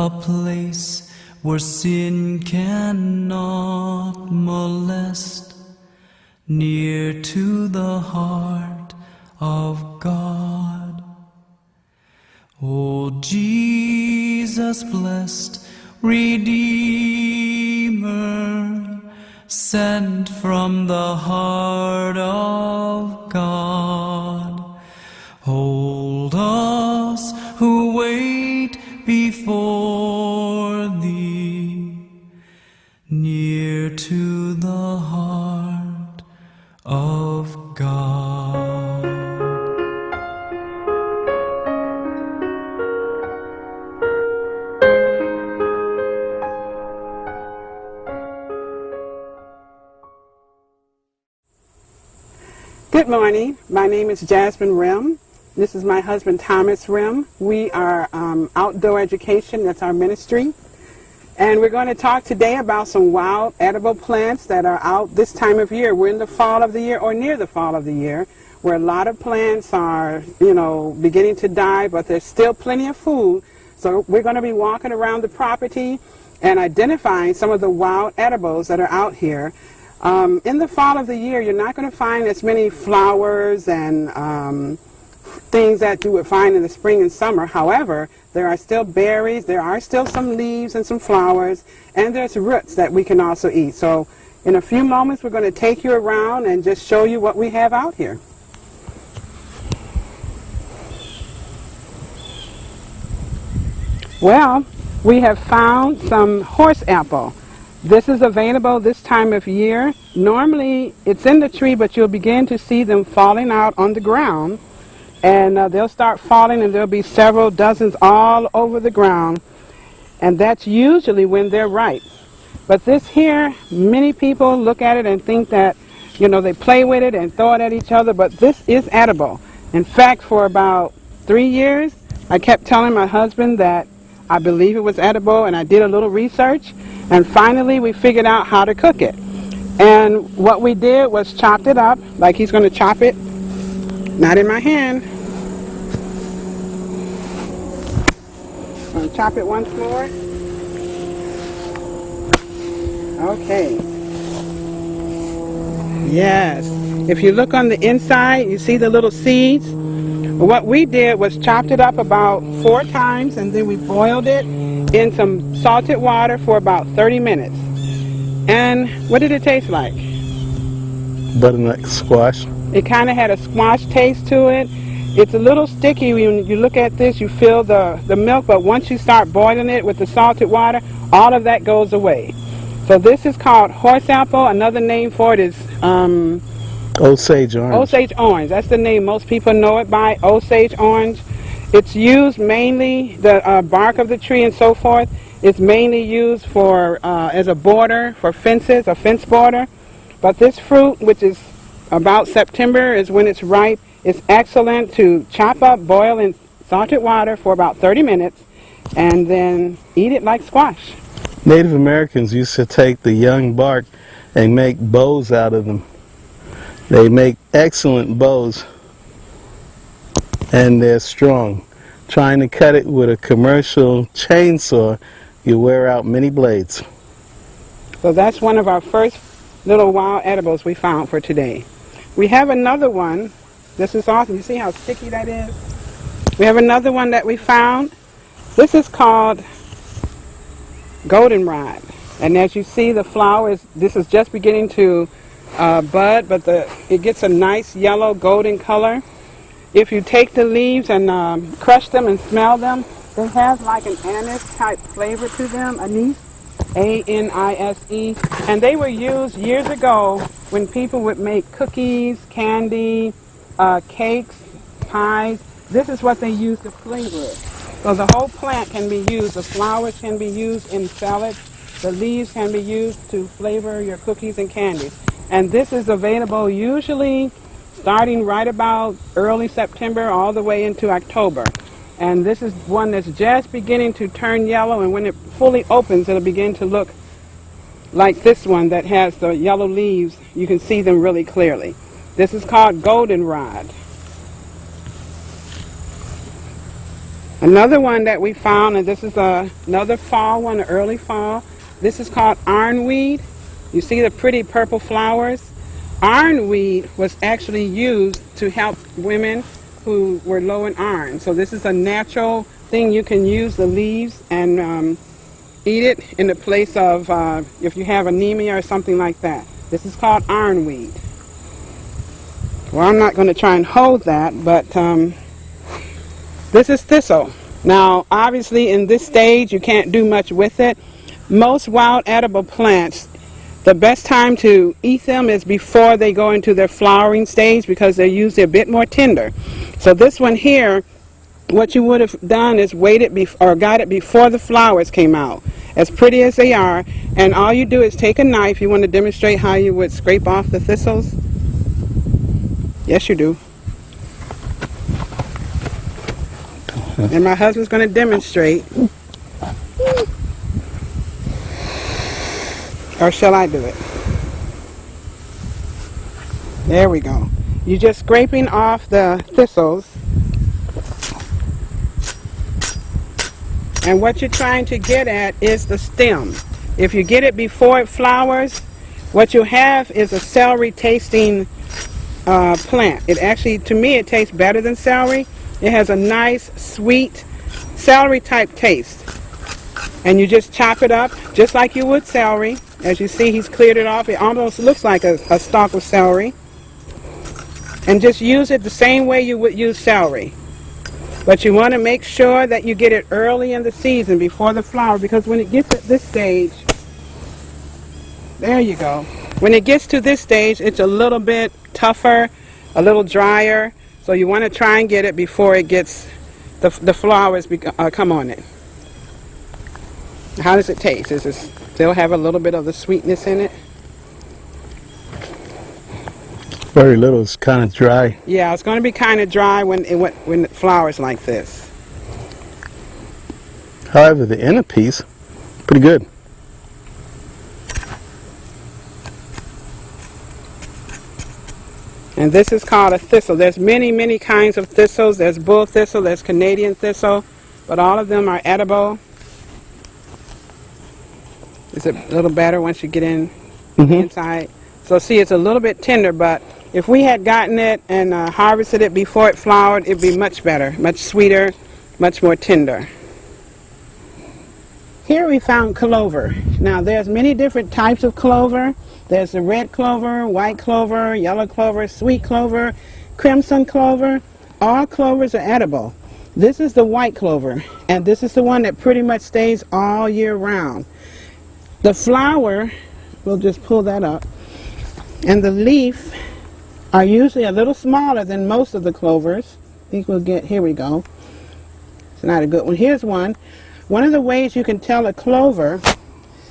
a place where sin cannot molest, near to the heart of God. O Jesus, blessed Redeemer, sent from the heart of God, hold us who wait before thee, near to the heart of God. Good morning. My name is Jasmine Rim. This is my husband Thomas Rim. We are Outdoor Education. That's our ministry. And we're going to talk today about some wild edible plants that are out this time of year. We're in the fall of the year or near the fall of the year, where a lot of plants are, beginning to die, but there's still plenty of food. So we're going to be walking around the property and identifying some of the wild edibles that are out here. In the fall of the year, you're not going to find as many flowers and things that you would find in the spring and summer. However, there are still berries, there are still some leaves and some flowers, and there's roots that we can also eat. So in a few moments, we're going to take you around and just show you what we have out here. Well, we have found some horse apple. This is available this time of year. Normally, it's in the tree, but you'll begin to see them falling out on the ground. And they'll start falling, and there'll be several dozens all over the ground. And that's usually when they're ripe. But this here, many people look at it and think that, they play with it and throw it at each other. But this is edible. In fact, for about 3 years, I kept telling my husband that I believe it was edible, and I did a little research. And finally, we figured out how to cook it. And what we did was chopped it up, like he's going to chop it. Not in my hand. I'm going to chop it once more. Okay. Yes. If you look on the inside, you see the little seeds. What we did was chopped it up about 4 times, and then we boiled it in some salted water for about 30 minutes. And what did it taste like? Butternut squash. It kind of had a squash taste to it. It's a little sticky. When you look at this, you feel the milk, but once you start boiling it with the salted water, all of that goes away. So this is called horse apple. Another name for it is Osage orange. Osage orange. That's the name most people know it by, Osage orange. It's used mainly, the bark of the tree and so forth, it's mainly used for as a border for fences, a fence border. But this fruit, which is about September, is when it's ripe. It's excellent to chop up, boil in salted water for about 30 minutes, and then eat it like squash. Native Americans used to take the young bark and make bows out of them. They make excellent bows, and they're strong. Trying to cut it with a commercial chainsaw, you wear out many blades. So that's one of our first little wild edibles we found for today. We have another one. This is awesome. You see how sticky that is? We have another one that we found. This is called goldenrod. And as you see, the flowers, this is just beginning to bud, but it gets a nice yellow golden color. If you take the leaves and crush them and smell them, they have like an anise type flavor to them, anise, A-N-I-S-E. And they were used years ago when people would make cookies, candy, cakes, pies. This is what they use to flavor it. So the whole plant can be used. The flowers can be used in salads. The leaves can be used to flavor your cookies and candies. And this is available usually starting right about early September all the way into October. And this is one that's just beginning to turn yellow, and when it fully opens, it'll begin to look like this one that has the yellow leaves. You can see them really clearly. This is called goldenrod. Another one that we found, and this is another fall one, early fall. This is called ironweed. You see the pretty purple flowers? Ironweed was actually used to help women who were low in iron. So this is a natural thing. You can use the leaves and eat it in the place of if you have anemia or something like that. This is called ironweed. Well, I'm not going to try and hold that, but this is thistle. Now, obviously, in this stage, you can't do much with it. Most wild edible plants, the best time to eat them is before they go into their flowering stage because they're usually a bit more tender. So this one here, what you would have done is waited or got it before the flowers came out, as pretty as they are. And all you do is take a knife. You want to demonstrate how you would scrape off the thistles? Yes, you do. And my husband's going to demonstrate. Or shall I do it? There we go. You're just scraping off the thistles. And what you're trying to get at is the stem. If you get it before it flowers, what you have is a celery tasting plant. It actually, to me, it tastes better than celery. It has a nice, sweet, celery type taste. And you just chop it up just like you would celery. As you see, he's cleared it off. It almost looks like a stalk of celery. And just use it the same way you would use celery. But you want to make sure that you get it early in the season before the flower, because when it gets at this stage, there you go. When it gets to this stage, it's a little bit tougher, a little drier. So you want to try and get it before it gets, the flowers come on it. How does it taste? Does it still have a little bit of the sweetness in it? Very little. It's kind of dry. Yeah, it's going to be kind of dry when it flowers like this. However, the inner piece, pretty good. And this is called a thistle. There's many, many kinds of thistles. There's bull thistle, there's Canadian thistle, but all of them are edible. It's a little better once you get in inside. So see, it's a little bit tender, but if we had gotten it and harvested it before it flowered, it'd be much better, much sweeter, much more tender. Here we found clover. Now there's many different types of clover. There's the red clover, white clover, yellow clover, sweet clover, crimson clover. All clovers are edible. This is the white clover, and this is the one that pretty much stays all year round. The flower, we'll just pull that up, and the leaf are usually a little smaller than most of the clovers. I think we'll get, here we go. It's not a good one. Here's one. One of the ways you can tell a clover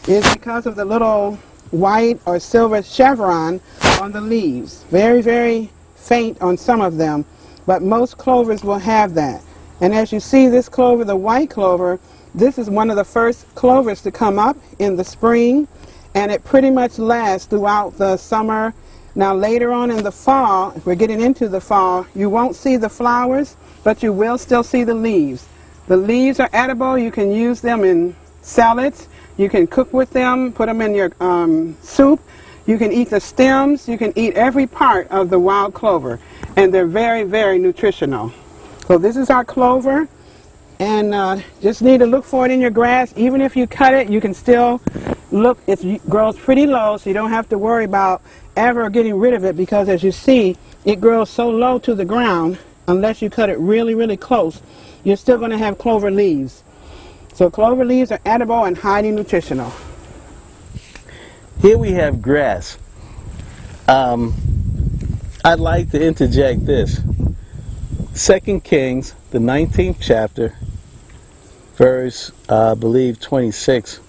is because of the little white or silver chevron on the leaves. Very, very faint on some of them, but most clovers will have that. And as you see, this clover, the white clover, this is one of the first clovers to come up in the spring, and it pretty much lasts throughout the summer. Now later on in the fall, if we're getting into the fall, you won't see the flowers, but you will still see the leaves. The leaves are edible. You can use them in salads. You can cook with them, put them in your soup. You can eat the stems. You can eat every part of the wild clover, and they're very, very nutritional. So this is our clover, and just need to look for it in your grass. Even if you cut it, you can still look. It grows pretty low, so you don't have to worry about ever getting rid of it, because as you see, it grows so low to the ground, unless you cut it really, really close, you're still going to have clover leaves. So clover leaves are edible and highly nutritional. Here we have grass. I'd like to interject this. 2 Kings, the 19th chapter, verse, I believe, 26.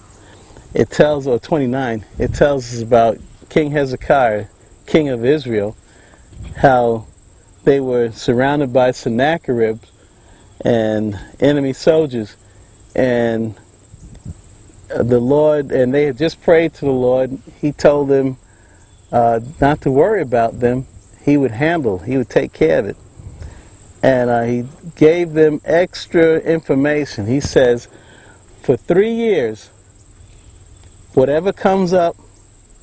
It tells, or 29, it tells us about King Hezekiah, king of Israel, how they were surrounded by Sennacherib and enemy soldiers, and the Lord, and they had just prayed to the Lord. He told them not to worry about them. He would handle, he would take care of it. And he gave them extra information. He says, for 3 years, whatever comes up,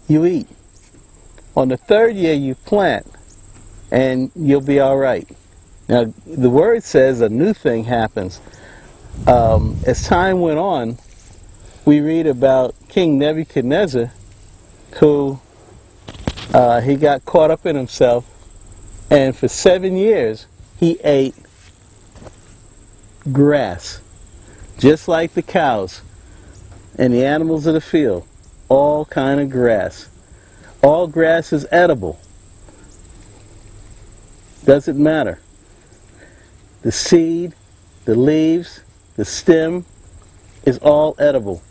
you eat. On the 3rd year, you plant, and you'll be all right. Now, the word says a new thing happens. As time went on, we read about King Nebuchadnezzar, who he got caught up in himself, and for 7 years, he ate grass, just like the cows and the animals of the field, all kind of grass. All grass is edible. Doesn't matter. The seed, the leaves, the stem is all edible.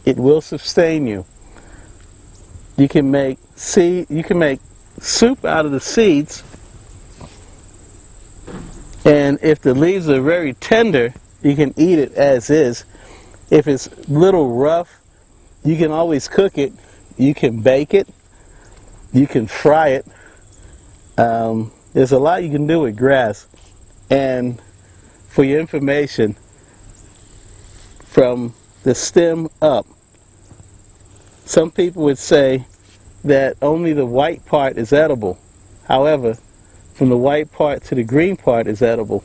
It will sustain you. You can make soup out of the seeds, and if the leaves are very tender, you can eat it as is. If it's a little rough, you can always cook it. You can bake it. You can fry it. There's a lot you can do with grass. And for your information, from the stem up, some people would say that only the white part is edible. However, from the white part to the green part is edible.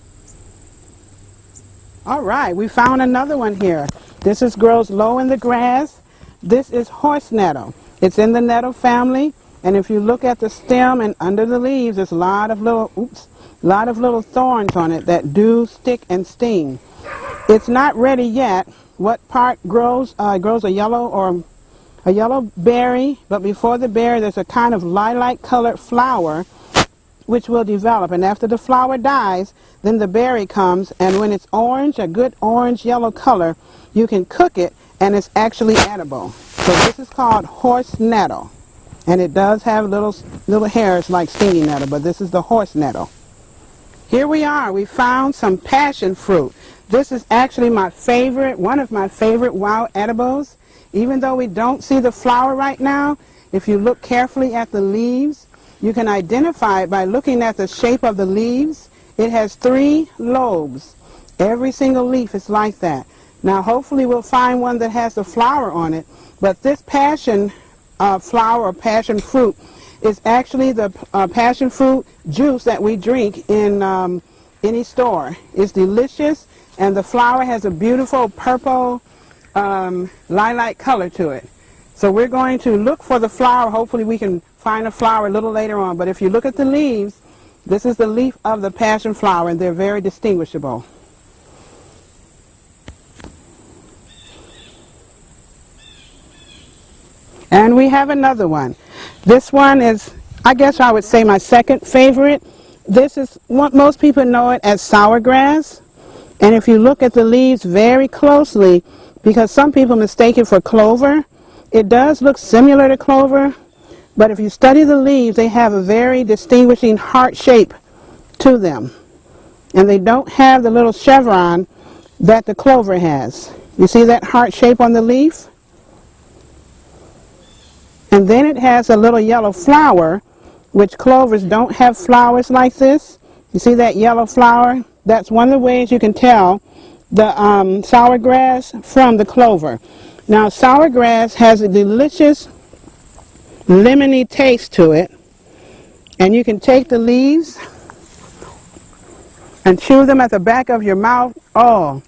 All right, we found another one here. This grows low in the grass. This is horse nettle. It's in the nettle family, and if you look at the stem and under the leaves, there's a lot of little thorns on it that do stick and sting. It's not ready yet. What part grows? Grows a yellow berry, but before the berry, there's a kind of lilac-colored flower which will develop, and after the flower dies, then the berry comes, and when it's orange, a good orange-yellow color, you can cook it, and it's actually edible. So this is called horse nettle, and it does have little hairs like stinging nettle, but this is the horse nettle. Here we are. We found some passion fruit. This is actually one of my favorite wild edibles. Even though we don't see the flower right now, if you look carefully at the leaves, you can identify it by looking at the shape of the leaves. It has 3 lobes. Every single leaf is like that. Now hopefully we'll find one that has the flower on it, but this passion flower or passion fruit is actually the passion fruit juice that we drink in any store. It's delicious, and the flower has a beautiful purple lilac color to it. So we're going to look for the flower. Hopefully we can find a flower a little later on. But if you look at the leaves, this is the leaf of the passion flower, and they're very distinguishable. And we have another one. This one is, I guess I would say, my second favorite. This is what most people know it as sour grass. And if you look at the leaves very closely, because some people mistake it for clover, it does look similar to clover, but if you study the leaves, they have a very distinguishing heart shape to them. And they don't have the little chevron that the clover has. You see that heart shape on the leaf? And then it has a little yellow flower, which clovers don't have flowers like this. You see that yellow flower? That's one of the ways you can tell the sour grass from the clover. Now, sour grass has a delicious lemony taste to it, and you can take the leaves and chew them at the back of your mouth. Oh,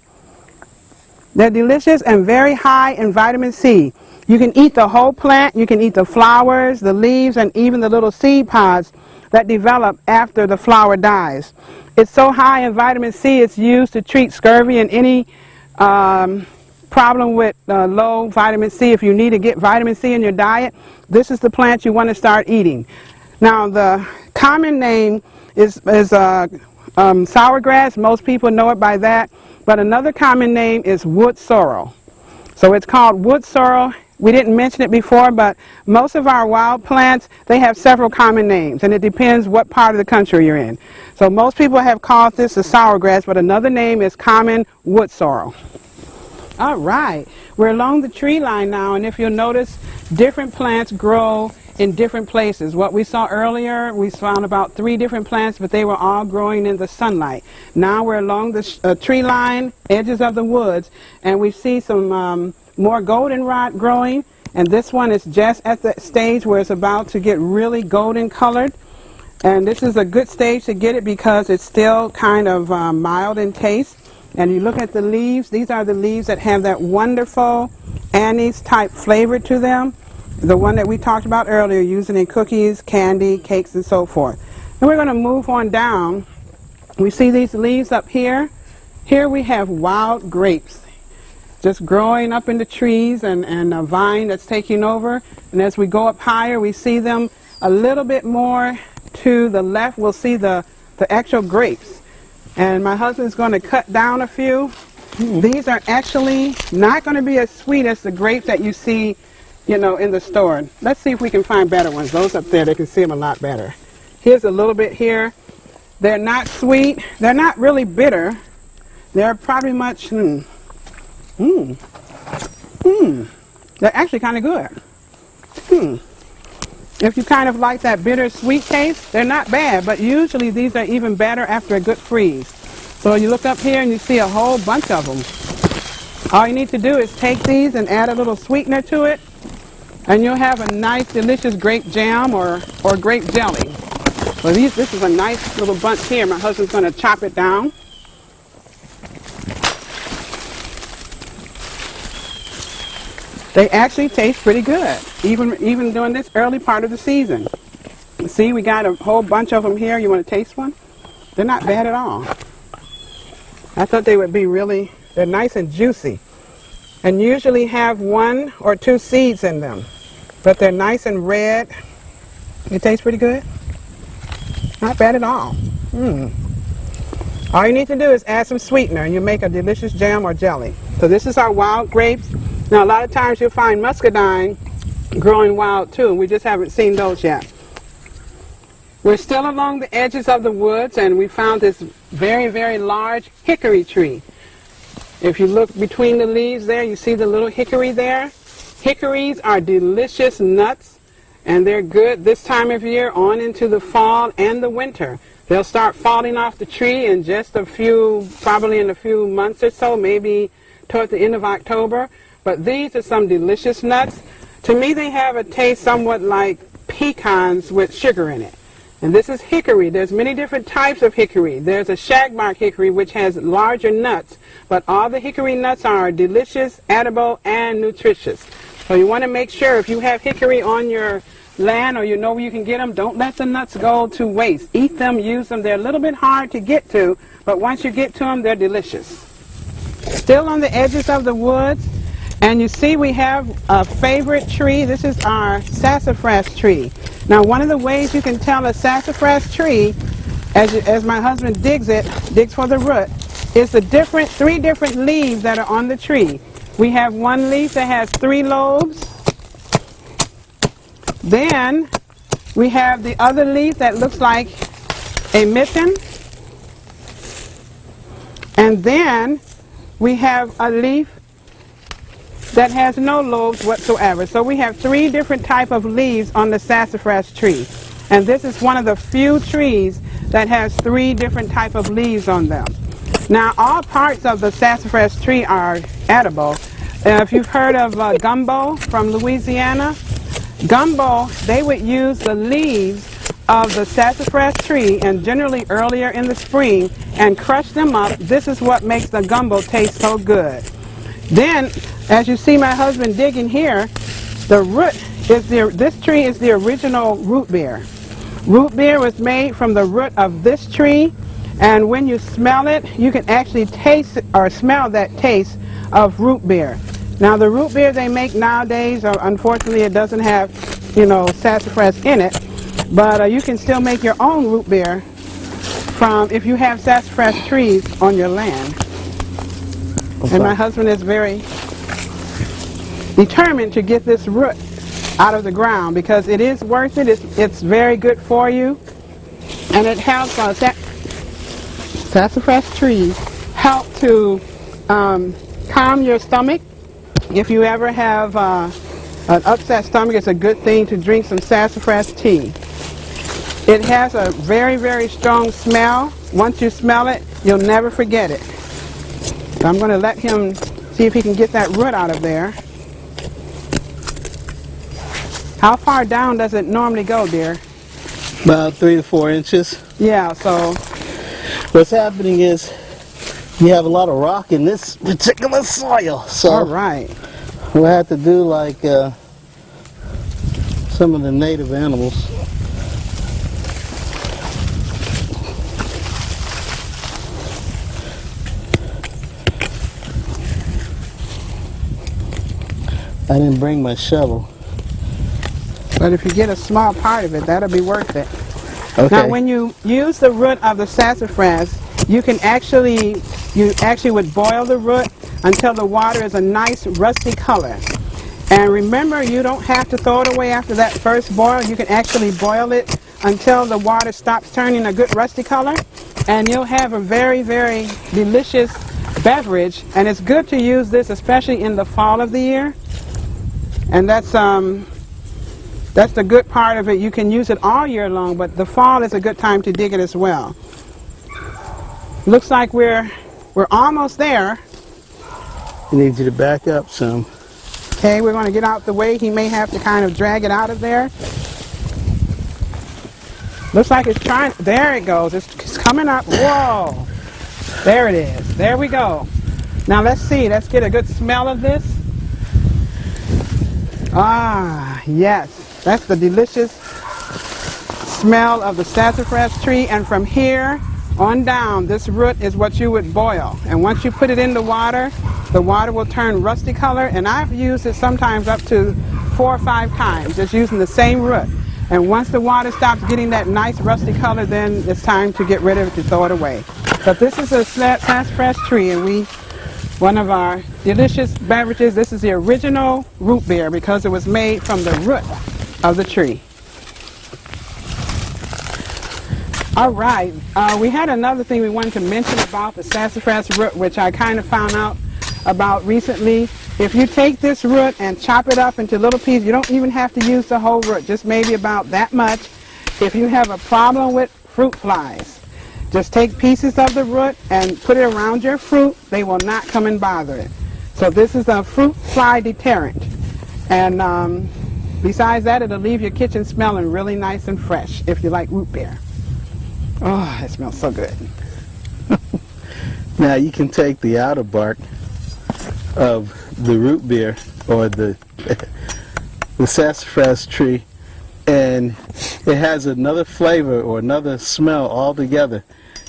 they're delicious and very high in vitamin C. You can eat the whole plant, you can eat the flowers, the leaves, and even the little seed pods that develop after the flower dies. It's so high in vitamin C, it's used to treat scurvy and any problem with low vitamin C. If you need to get vitamin C in your diet, this is the plant you want to start eating. Now, the common name is sour grass. Most people know it by that. But another common name is wood sorrel. So it's called wood sorrel. We didn't mention it before, but most of our wild plants, they have several common names, and it depends what part of the country you're in. So most people have called this a sour grass, but another name is common wood sorrel. All right, we're along the tree line now, and if you'll notice, different plants grow in different places. What we saw earlier, we found about 3 different plants, but they were all growing in the sunlight. Now we're along the tree line, edges of the woods, and we see some more goldenrod growing, and this one is just at the stage where it's about to get really golden colored. And this is a good stage to get it because it's still kind of mild in taste. And you look at the leaves, these are the leaves that have that wonderful anise type flavor to them. The one that we talked about earlier, using in cookies, candy, cakes, and so forth. And we're going to move on down. We see these leaves up here. Here we have wild grapes just growing up in the trees, and a vine that's taking over. And as we go up higher, we see them a little bit more to the left. We'll see the actual grapes. And my husband's going to cut down a few. These are actually not going to be as sweet as the grapes that you see, you know, in the store. Let's see if we can find better ones. Those up there, they can see them a lot better. Here's a little bit here. They're not sweet. They're not really bitter. They're probably much, they're actually kind of good. If you kind of like that bitter sweet taste, they're not bad, but usually these are even better after a good freeze. So you look up here and you see a whole bunch of them. All you need to do is take these and add a little sweetener to it, and you'll have a nice, delicious grape jam or grape jelly. So this is a nice little bunch here. My husband's going to chop it down. They actually taste pretty good, even during this early part of the season. See, we got a whole bunch of them here. You want to taste one? They're not bad at all. I thought they would be they're nice and juicy. And usually have 1 or 2 seeds in them. But they're nice and red. They taste pretty good. Not bad at all. All you need to do is add some sweetener and you make a delicious jam or jelly. So this is our wild grapes. Now a lot of times you'll find muscadine growing wild too. We just haven't seen those yet. We're still along the edges of the woods, and we found this very, very large hickory tree. If you look between the leaves there, you see the little hickory there. Hickories are delicious nuts, and they're good this time of year on into the fall and the winter. They'll start falling off the tree in just probably in a few months or so, maybe toward the end of October. But these are some delicious nuts. To me, they have a taste somewhat like pecans with sugar in it. And this is hickory. There's many different types of hickory. There's a shagbark hickory, which has larger nuts, but all the hickory nuts are delicious, edible, and nutritious. So you want to make sure if you have hickory on your land or you know where you can get them, don't let the nuts go to waste. Eat them, use them. They're a little bit hard to get to, but once you get to them, they're delicious. Still on the edges of the woods, and you see we have a favorite tree. This is our sassafras tree. Now, one of the ways you can tell a sassafras tree, as my husband digs for the root, is the 3 different leaves that are on the tree. We have one leaf that has 3 lobes. Then we have the other leaf that looks like a mitten. And then we have a leaf that has no lobes whatsoever. So we have 3 different types of leaves on the sassafras tree. And this is one of the few trees that has 3 different types of leaves on them. Now, all parts of the sassafras tree are edible. If you've heard of gumbo from Louisiana, gumbo, they would use the leaves of the sassafras tree, and generally earlier in the spring, and crush them up. This is what makes the gumbo taste so good. Then, as you see my husband digging here, the root is this tree is the original root beer. Root beer was made from the root of this tree, and when you smell it, you can actually taste or smell that taste of root beer. Now, the root beer they make nowadays, unfortunately, it doesn't have, sassafras in it, but you can still make your own root beer if you have sassafras trees on your land. And my husband is very determined to get this root out of the ground because it is worth it. It's very good for you, and it helps. Sassafras trees help to calm your stomach. If you ever have An upset stomach is a good thing to drink some sassafras tea. It has a very, very strong smell. Once you smell it, you'll never forget it. So I'm going to let him see if he can get that root out of there. How far down does it normally go, dear? About 3 to 4 inches. Yeah, so What's happening is you have a lot of rock in this particular soil. So all right. we'll have to do like some of the native animals. I didn't bring my shovel. But if you get a small part of it, that'll be worth it. Okay. Now, when you use the root of the sassafras, you actually would boil the root until the water is a nice rusty color. And remember, you don't have to throw it away after that first boil. You can actually boil it until the water stops turning a good rusty color, and you'll have a very, very delicious beverage. And it's good to use this, especially in the fall of the year. And that's the good part of it. You can use it all year long, but the fall is a good time to dig it as well. Looks like we're almost there. I need you to back up some. Okay, we're going to get out the way. He may have to kind of drag it out of there. Looks like it's trying. There it goes. It's coming up. Whoa. There it is. There we go. Now let's see. Let's get a good smell of this. Ah, yes. That's the delicious smell of the sassafras tree. And from here on down, this root is what you would boil. And once you put it in the water will turn rusty color. And I've used it sometimes up to 4 or 5 times, just using the same root. And once the water stops getting that nice rusty color, then it's time to get rid of it, to throw it away. But this is a sassafras tree, and one of our delicious beverages. This is the original root beer because it was made from the root of the tree. All right, we had another thing we wanted to mention about the sassafras root, which I kind of found out about recently. If you take this root and chop it up into little pieces, you don't even have to use the whole root, just maybe about that much. If you have a problem with fruit flies, just take pieces of the root and put it around your fruit. They will not come and bother it. So this is a fruit fly deterrent. And besides that, it'll leave your kitchen smelling really nice and fresh if you like root beer. Oh, it smells so good. Now you can take the outer bark of the root beer or the sassafras tree, and it has another flavor or another smell altogether.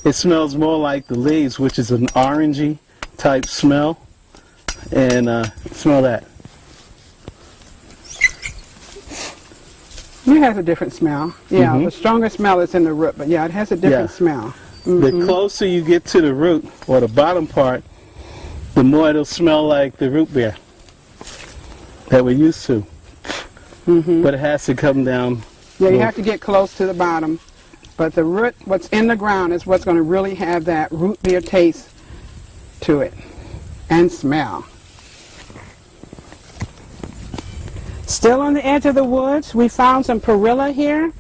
It smells more like the leaves, which is an orangey type smell. And smell that. It has a different smell. Yeah, the stronger smell is in the root, but yeah, it has a different smell. The closer you get to the root, or the bottom part, the more it'll smell like the root beer that we're used to. But it has to come down. Yeah, you have to get close to the bottom. But the root, what's in the ground, is what's going to really have that root beer taste to it and smell. Still on the edge of the woods, we found some perilla here.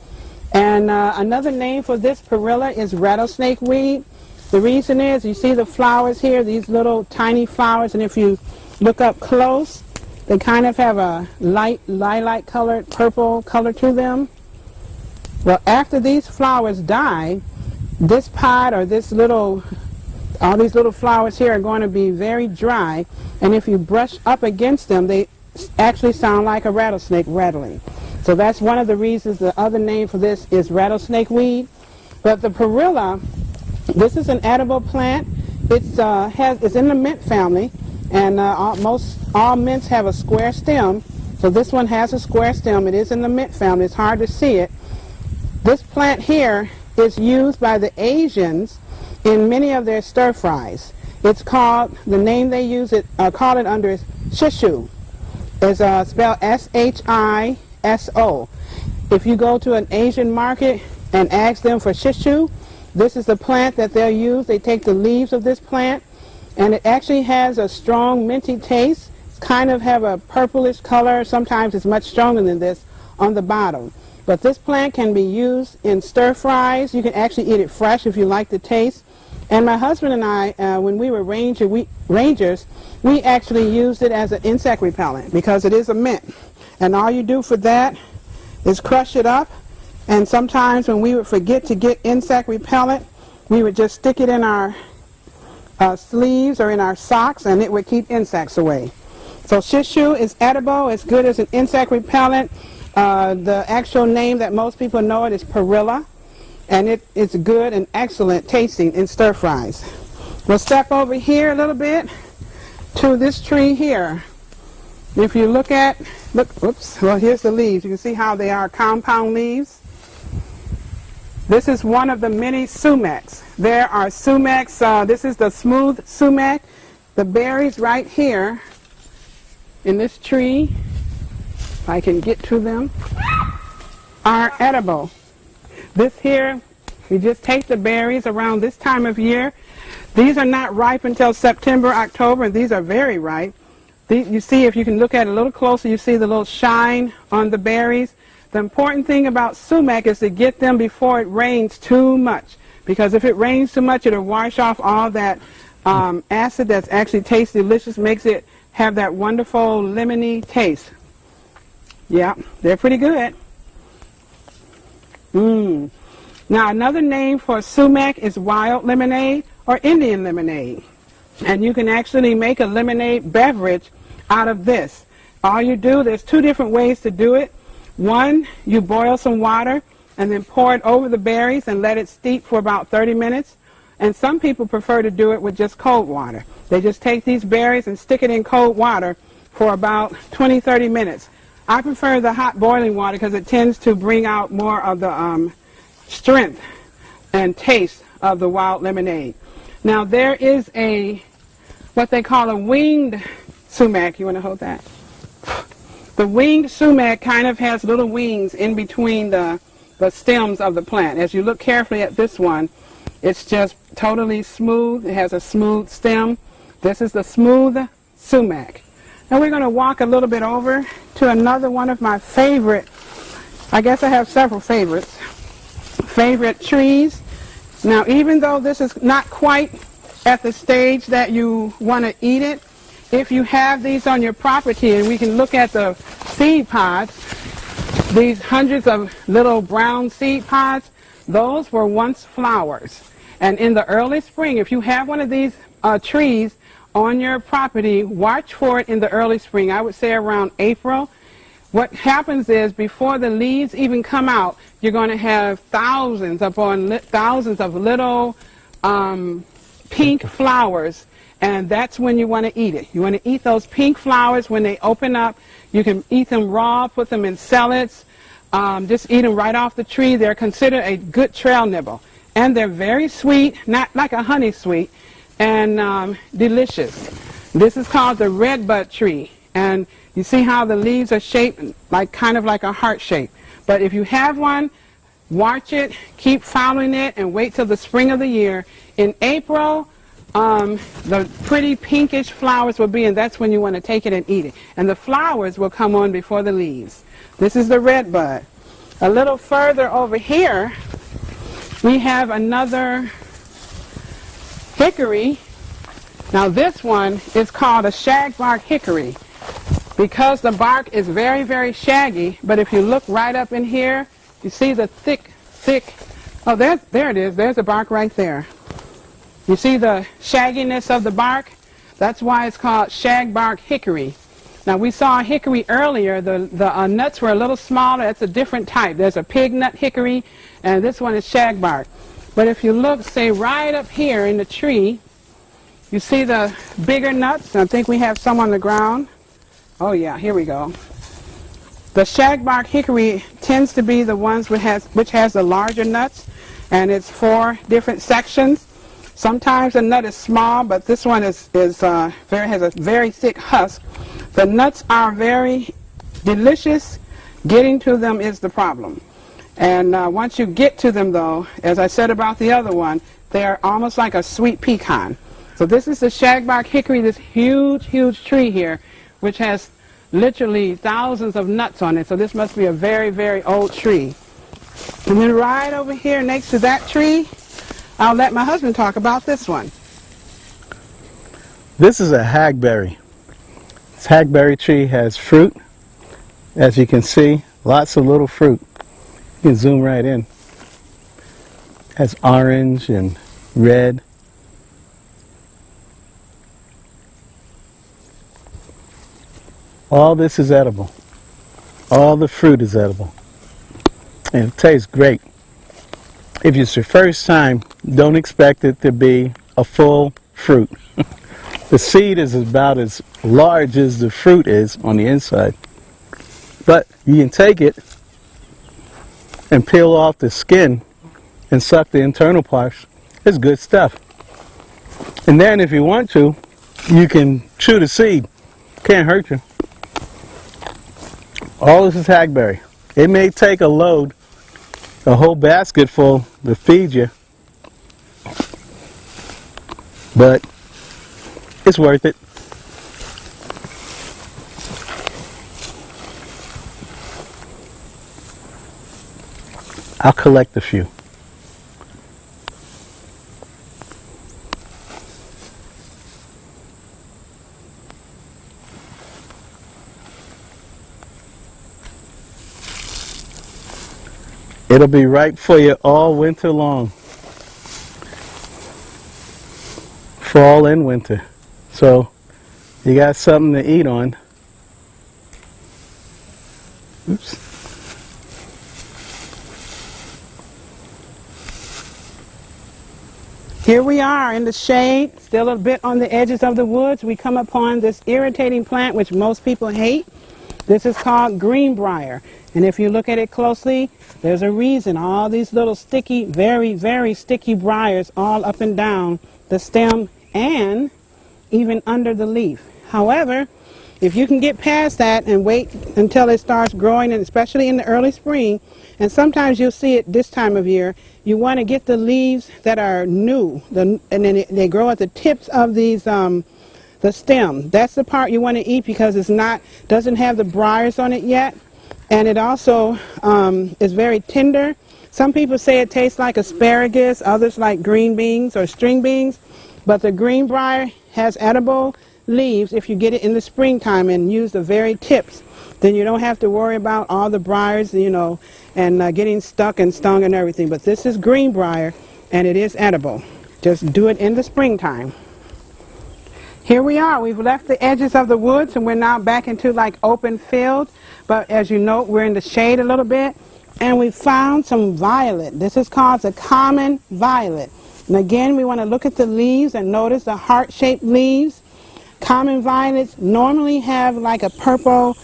And another name for this perilla is rattlesnake weed. The reason is, you see the flowers here, these little tiny flowers, and if you look up close, they kind of have a light lilac colored purple color to them. Well, after these flowers die, this pod or all these little flowers here are going to be very dry, and if you brush up against them, they actually sound like a rattlesnake rattling. So that's one of the reasons. The other name for this is rattlesnake weed. But the perilla, this is an edible plant. It's in the mint family, and all mints have a square stem. So this one has a square stem. It is in the mint family. It's hard to see it. This plant here is used by the Asians in many of their stir fries. It's called, the name they use it, call it under is shishu. It's spelled S-H-I-S-O. If you go to an Asian market and ask them for shishu, this is the plant that they'll use. They take the leaves of this plant, and it actually has a strong minty taste. kind of have a purplish color. Sometimes it's much stronger than this on the bottom. But this plant can be used in stir fries. You can actually eat it fresh if you like the taste. And my husband and I, when we were rangers, we actually used it as an insect repellent because it is a mint. And all you do for that is crush it up. And sometimes when we would forget to get insect repellent, we would just stick it in our sleeves or in our socks, and it would keep insects away. So shishu is edible. It's good as an insect repellent. The actual name that most people know it is perilla, and it's good and excellent tasting in stir fries. We'll step over here a little bit to this tree here. If you look, oops, well, here's the leaves. You can see how they are compound leaves. This is one of the many sumacs. There are sumacs. This is the smooth sumac. The berries right here in this tree, if I can get to them, are edible. This here, you just take the berries around this time of year. These are not ripe until September, October. These are very ripe. You see, if you can look at it a little closer, you see the little shine on the berries. The important thing about sumac is to get them before it rains too much. Because if it rains too much, it'll wash off all that acid that's actually tastes delicious, makes it have that wonderful lemony taste. Yeah, they're pretty good. Now, another name for sumac is wild lemonade or Indian lemonade. And you can actually make a lemonade beverage out of this. All you do, there's two different ways to do it. One, you boil some water and then pour it over the berries and let it steep for about 30 minutes. And some people prefer to do it with just cold water. They just take these berries and stick it in cold water for about 20-30 minutes. I prefer the hot boiling water because it tends to bring out more of the strength and taste of the wild lemonade. Now there is what they call a winged sumac. You want to hold that? The winged sumac kind of has little wings in between the stems of the plant. As you look carefully at this one, it's just totally smooth. It has a smooth stem. This is the smooth sumac. Now we're going to walk a little bit over to another one of my favorite, I guess I have several favorites, favorite trees. Now even though this is not quite at the stage that you want to eat it, if you have these on your property, and we can look at the seed pods, these hundreds of little brown seed pods, those were once flowers. And in the early spring, if you have one of these trees on your property, watch for it in the early spring. I would say around April. What happens is before the leaves even come out, you're going to have thousands upon thousands of little pink flowers. And that's when you want to eat it. You want to eat those pink flowers when they open up. You can eat them raw, put them in salads, just eat them right off the tree. They're considered a good trail nibble. And they're very sweet, not like a honey sweet, and delicious. This is called the redbud tree. And you see how the leaves are shaped kind of like a heart shape. But if you have one, watch it, keep following it, and wait till the spring of the year. In April, the pretty pinkish flowers will be, and that's when you want to take it and eat it. And the flowers will come on before the leaves. This is the redbud. A little further over here, we have another hickory. Now this one is called a shagbark hickory because the bark is very, very shaggy. But if you look right up in here, you see the thick, oh, there it is. There's the bark right there. You see the shagginess of the bark? That's why it's called shagbark hickory. Now we saw hickory earlier. The nuts were a little smaller. That's a different type. There's a pig nut hickory, and this one is shagbark. But if you look, say, right up here in the tree, you see the bigger nuts. I think we have some on the ground. Oh yeah, here we go. The shagbark hickory tends to be the ones which has the larger nuts, and it's 4 different sections. Sometimes the nut is small, but this one has a very thick husk. The nuts are very delicious. Getting to them is the problem. And once you get to them, though, as I said about the other one, they're almost like a sweet pecan. So this is the shagbark hickory, this huge, huge tree here. which has literally thousands of nuts on it. So this must be a very, very old tree. And then right over here next to that tree, I'll let my husband talk about this one. This is a hackberry. This hackberry tree has fruit. As you can see, lots of little fruit. You can zoom right in. Has orange and red. All this is edible. All the fruit is edible. And it tastes great. If it's your first time, don't expect it to be a full fruit. The seed is about as large as the fruit is on the inside. But you can take it and peel off the skin and suck the internal parts. It's good stuff. And then if you want to, you can chew the seed. Can't hurt you. All this is hackberry. It may take a load, a whole basket full to feed you, but it's worth it. I'll collect a few. It'll be ripe for you all winter long. Fall and winter. So you got something to eat on. Oops. Here we are in the shade, still a bit on the edges of the woods. We come upon this irritating plant which most people hate. This is called greenbrier. And if you look at it closely, there's a reason. All these little sticky, very, very sticky briars all up and down the stem and even under the leaf. However, if you can get past that and wait until it starts growing, and especially in the early spring, and sometimes you'll see it this time of year, you want to get the leaves that are new, and then they grow at the tips of these, the stem. That's the part you want to eat because it's not, doesn't have the briars on it yet, and it also is very tender. Some people say it tastes like asparagus, others like green beans or string beans, but the greenbrier has edible leaves if you get it in the springtime and use the very tips. Then you don't have to worry about all the briars, you know, and getting stuck and stung and everything. But this is greenbrier, and it is edible. Just do it in the springtime. Here we are. We've left the edges of the woods, and we're now back into like open field. But as you note, we're in the shade a little bit, and we found some violet. This is called the common violet. And again, we want to look at the leaves and notice the heart-shaped leaves. Common violets normally have like a purple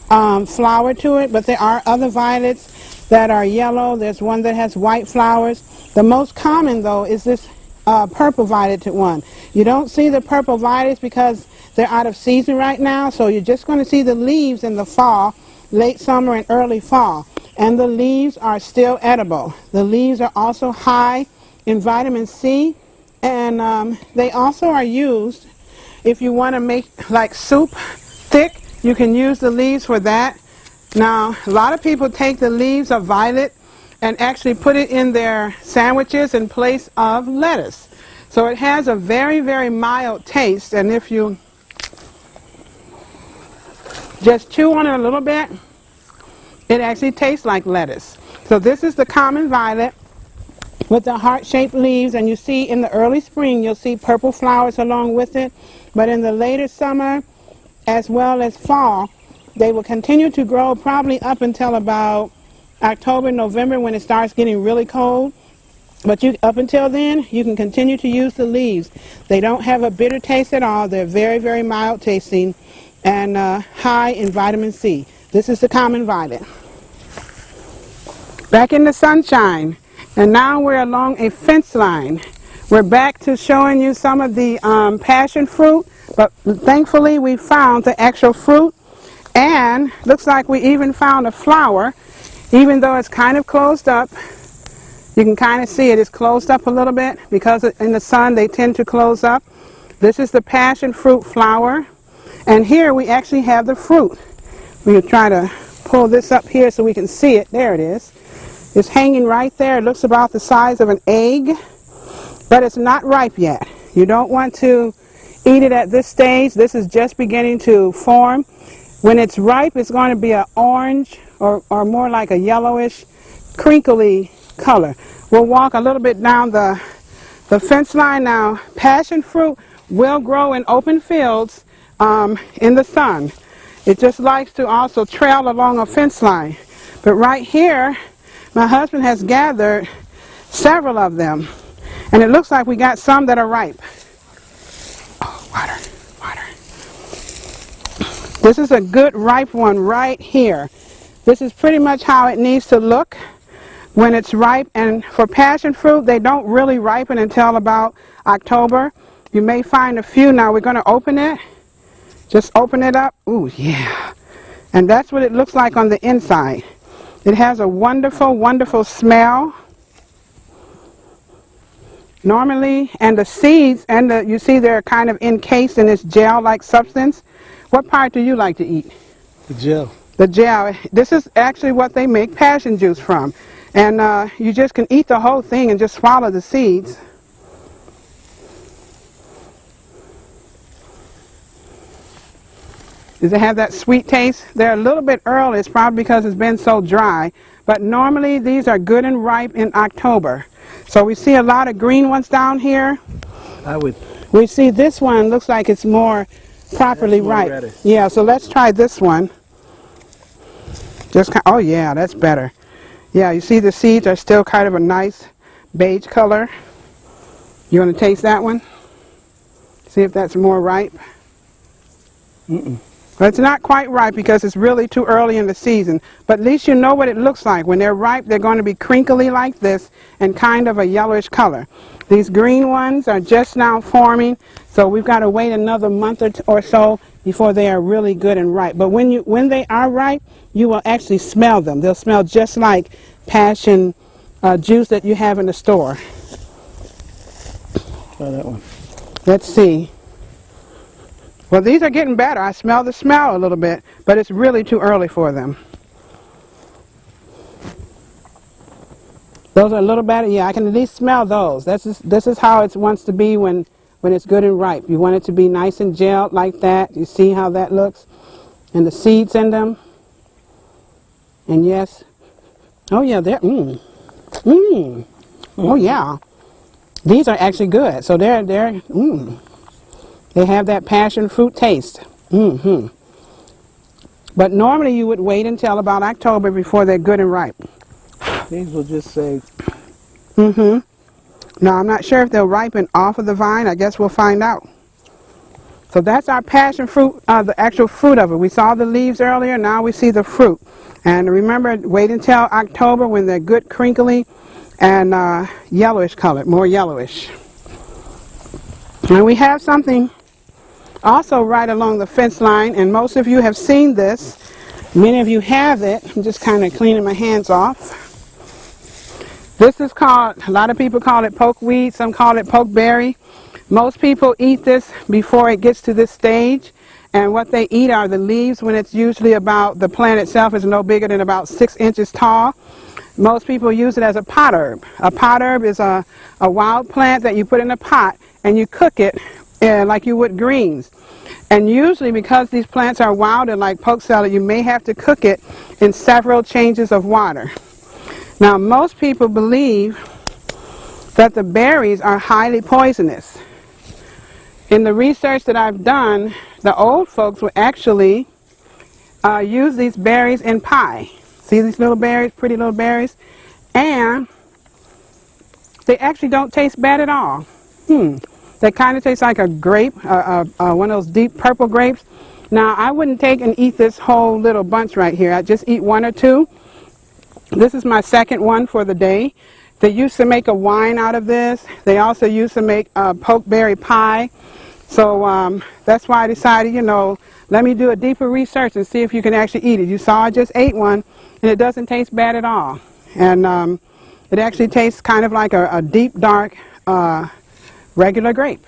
flower to it, but there are other violets that are yellow. There's one that has white flowers. The most common, though, is this purple violet one. You don't see the purple violets because they're out of season right now, so you're just going to see the leaves in the fall, late summer and early fall. And the leaves are still edible. The leaves are also high in vitamin C, and they also are used if you want to make like soup thick. You can use the leaves for that. Now, a lot of people take the leaves of violet and actually put it in their sandwiches in place of lettuce. So it has a very, very mild taste, and if you just chew on it a little bit, it actually tastes like lettuce. So this is the common violet with the heart-shaped leaves, and you see in the early spring you'll see purple flowers along with it, but in the later summer as well as fall they will continue to grow probably up until about October, November, when it starts getting really cold. But up until then, you can continue to use the leaves. They don't have a bitter taste at all. They're very, very mild tasting and high in vitamin C. This is the common violet. Back in the sunshine, and now we're along a fence line. We're back to showing you some of the passion fruit, but thankfully we found the actual fruit, and looks like we even found a flower, even though it's kind of closed up. You can kind of see it is closed up a little bit because in the sun they tend to close up. This is the passion fruit flower, And here we actually have the fruit. We can try to pull this up here so we can see it. There it is. It's hanging right there. It looks about the size of an egg, but it's not ripe yet. You don't want to eat it at this stage. This is just beginning to form. When it's ripe, it's going to be an orange or more like a yellowish, crinkly color. We'll walk a little bit down the fence line now. Passion fruit will grow in open fields in the sun. It just likes to also trail along a fence line. But right here, my husband has gathered several of them. And it looks like we got some that are ripe. Oh, water. This is a good ripe one right here. This is pretty much how it needs to look when it's ripe. And for passion fruit, they don't really ripen until about October. You may find a few. Now we're going to open it. Just open it up. Ooh, yeah. And that's what it looks like on the inside. It has a wonderful, wonderful smell. Normally, and the seeds, and you see they're kind of encased in this gel-like substance. What part do you like to eat? The gel. The gel. This is actually what they make passion juice from. And you just can eat the whole thing and just swallow the seeds. Does it have that sweet taste? They're a little bit early. It's probably because it's been so dry. But normally these are good and ripe in October. So we see a lot of green ones down here. We see this one looks like it's more properly ripe. Ready. Yeah, so let's try this one. Oh yeah, that's better. Yeah, you see the seeds are still kind of a nice beige color. You want to taste that one? See if that's more ripe. Well, it's not quite ripe because it's really too early in the season, but at least you know what it looks like. When they're ripe, they're going to be crinkly like this and kind of a yellowish color. These green ones are just now forming, so we've got to wait another month or so before they are really good and ripe. But when they are ripe, you will actually smell them. They'll smell just like passion juice that you have in the store. Try that one. Let's see. Well, these are getting better. I smell the smell a little bit, but it's really too early for them. Those are a little better. Yeah, I can at least smell those. This is how it wants to be when it's good and ripe. You want it to be nice and gelled like that. You see how that looks? And the seeds in them. And yes. Oh, yeah, they're, Oh, yeah. These are actually good. So they're, They have that passion fruit taste. But normally you would wait until about October before they're good and ripe. These will just say. Now I'm not sure if they'll ripen off of the vine. I guess we'll find out. So that's our passion fruit, the actual fruit of it. We saw the leaves earlier. Now we see the fruit. And remember, wait until October when they're good, crinkly, and yellowish colored, more yellowish. And we have something also right along the fence line, and most of you have seen this. Many of you have it. I'm just kind of cleaning my hands off. This is called, a lot of people call it pokeweed, some call it pokeberry. Most people eat this before it gets to this stage, and what they eat are the leaves when it's usually about, the plant itself is no bigger than about 6 inches tall. Most people use it as a pot herb. A pot herb is a wild plant that you put in a pot and you cook it like you would greens. And usually because these plants are wild and like poke salad, you may have to cook it in several changes of water. Now most people believe that the berries are highly poisonous. In the research that I've done, the old folks would actually use these berries in pie. See these little berries, pretty little berries? And they actually don't taste bad at all. They kind of taste like a grape, one of those deep purple grapes. Now, I wouldn't take and eat this whole little bunch right here. I'd just eat one or two. This is my second one for the day. They used to make a wine out of this. They also used to make pokeberry pie. So that's why I decided, let me do a deeper research and see if you can actually eat it. You saw I just ate one, and it doesn't taste bad at all. And it actually tastes kind of like a deep, dark, regular grape.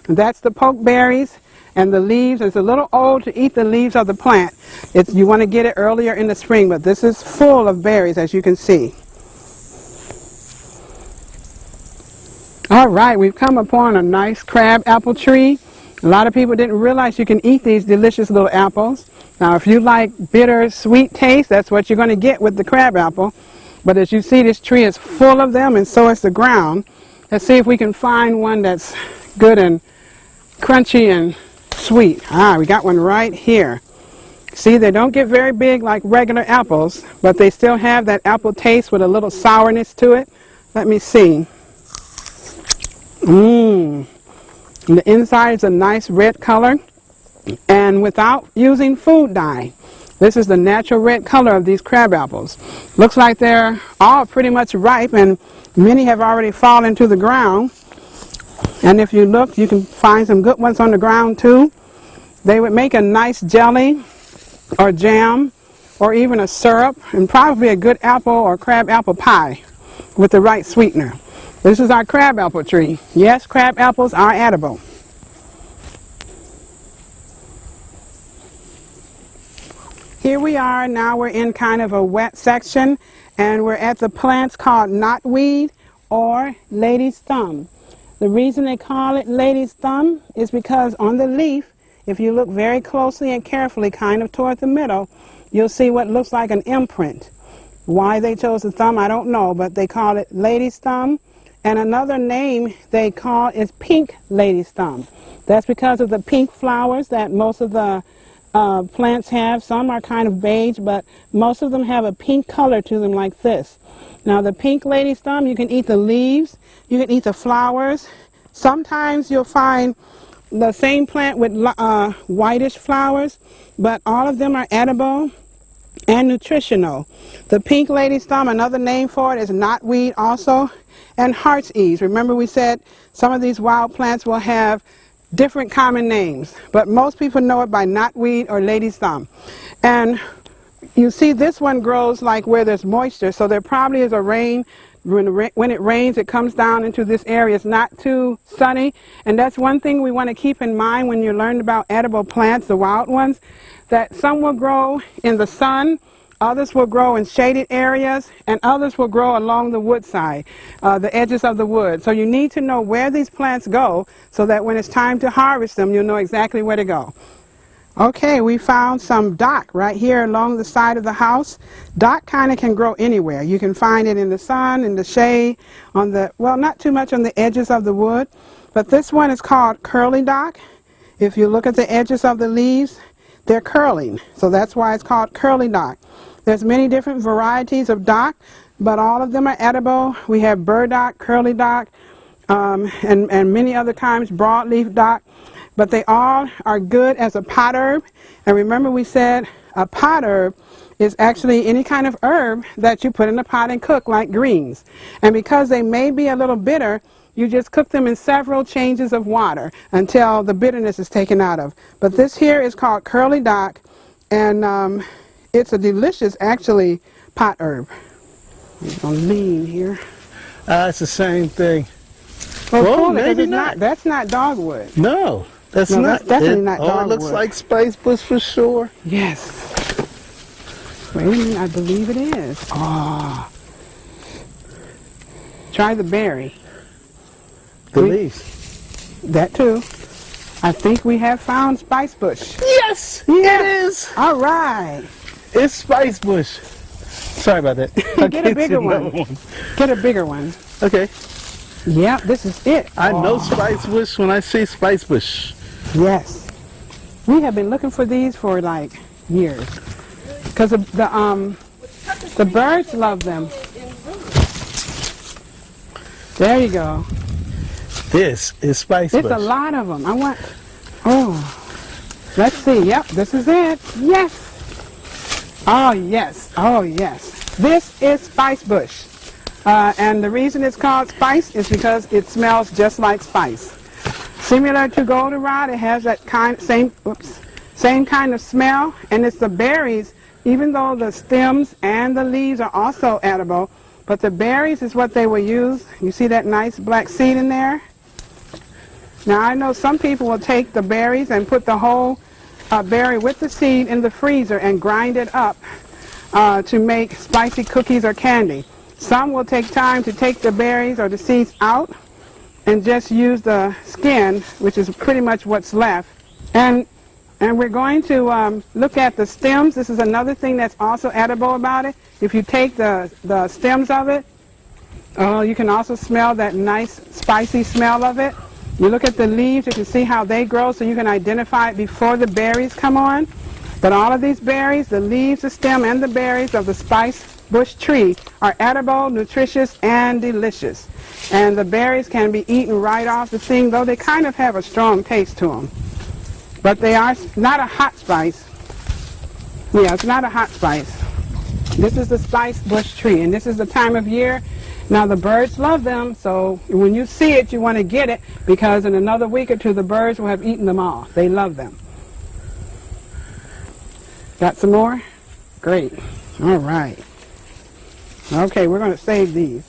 And that's the pokeberries. And the leaves, it's a little old to eat the leaves of the plant. You want to get it earlier in the spring, but this is full of berries, as you can see. All right, we've come upon a nice crab apple tree. A lot of people didn't realize you can eat these delicious little apples. Now, if you like bitter, sweet taste, that's what you're going to get with the crab apple. But as you see, this tree is full of them, and so is the ground. Let's see if we can find one that's good and crunchy and sweet. We got one right here. See, they don't get very big like regular apples, but they still have that apple taste with a little sourness to it. Let me see. And the inside is a nice red color, and without using food dye. This is the natural red color of these crab apples. Looks like they're all pretty much ripe, and many have already fallen to the ground. And if you look, you can find some good ones on the ground too. They would make a nice jelly or jam or even a syrup, and probably a good apple or crab apple pie with the right sweetener. This is our crab apple tree. Yes, crab apples are edible. Here we are, now we're in kind of a wet section, and we're at the plants called knotweed or lady's thumb. The reason they call it lady's thumb is because on the leaf, if you look very closely and carefully, kind of toward the middle, you'll see what looks like an imprint. Why they chose the thumb, I don't know, but they call it lady's thumb. And another name they call is pink lady's thumb. That's because of the pink flowers that most of the plants have. Some are kind of beige, but most of them have a pink color to them like this. Now the pink lady's thumb, you can eat the leaves, you can eat the flowers. Sometimes you'll find the same plant with whitish flowers, but all of them are edible and nutritional. The pink lady's thumb, another name for it is knotweed also, and heart's ease. Remember we said some of these wild plants will have different common names, but most people know it by knotweed or lady's thumb. And you see this one grows like where there's moisture, so there probably is a rain. When it rains, it comes down into this area. It's not too sunny, and that's one thing we want to keep in mind when you learn about edible plants, the wild ones, that some will grow in the sun, others will grow in shaded areas, and others will grow along the wood side, the edges of the wood. So you need to know where these plants go so that when it's time to harvest them, you'll know exactly where to go. Okay, we found some dock right here along the side of the house. Dock kind of can grow anywhere. You can find it in the sun, in the shade, on the, well, not too much on the edges of the wood, but this one is called curly dock. If you look at the edges of the leaves, they're curling, so that's why it's called curly dock. There's many different varieties of dock, but all of them are edible. We have burdock, curly dock, and many other kinds, broadleaf dock. But they all are good as a pot herb. And remember we said a pot herb is actually any kind of herb that you put in a pot and cook, like greens. And because they may be a little bitter, you just cook them in several changes of water until the bitterness is taken out of. But this here is called curly dock, and it's a delicious, actually, pot herb. I'm going to lean here. It's the same thing. Well, maybe not. That's not dogwood. No. That's No, not. that's definitely not dogwood. It looks like spice bush for sure. Yes. Wait a minute, I believe it is. Oh. Try the berry. The leaves. That too. I think we have found spice bush. Yes, Yeah. it is. All right. It's spice bush. Sorry about that. Get a bigger one. Get a bigger one. Okay. Yeah, this is it. I know spice bush when I see spice bush. Yes. We have been looking for these for like years. Because the birds love them. There you go. This is spice bush. It's a lot of them. Let's see. Yep, this is it. Yes. Oh, yes. Oh, yes. This is spice bush. And the reason it's called spice is because it smells just like spice. Similar to goldenrod, it has that same kind of smell, and it's the berries, even though the stems and the leaves are also edible, but the berries is what they will use. You see that nice black seed in there? Now I know some people will take the berries and put the whole berry with the seed in the freezer and grind it up to make spicy cookies or candy. Some will take time to take the berries or the seeds out and just use the skin, which is pretty much what's left. And we're going to look at the stems. This is another thing that's also edible about it. If you take the stems of it, you can also smell that nice spicy smell of it. You look at the leaves, you can see how they grow, so you can identify it before the berries come on. But all of these berries, the leaves, the stem, and the berries of the spice bush tree are edible, nutritious, and delicious. And the berries can be eaten right off the thing, though they kind of have a strong taste to them. But they are not a hot spice. Yeah, it's not a hot spice. This is the spice bush tree, and this is the time of year. Now the birds love them, so when you see it, you want to get it, because in another week or two, the birds will have eaten them all. They love them. Got some more? Great. All right. Okay, we're going to save these.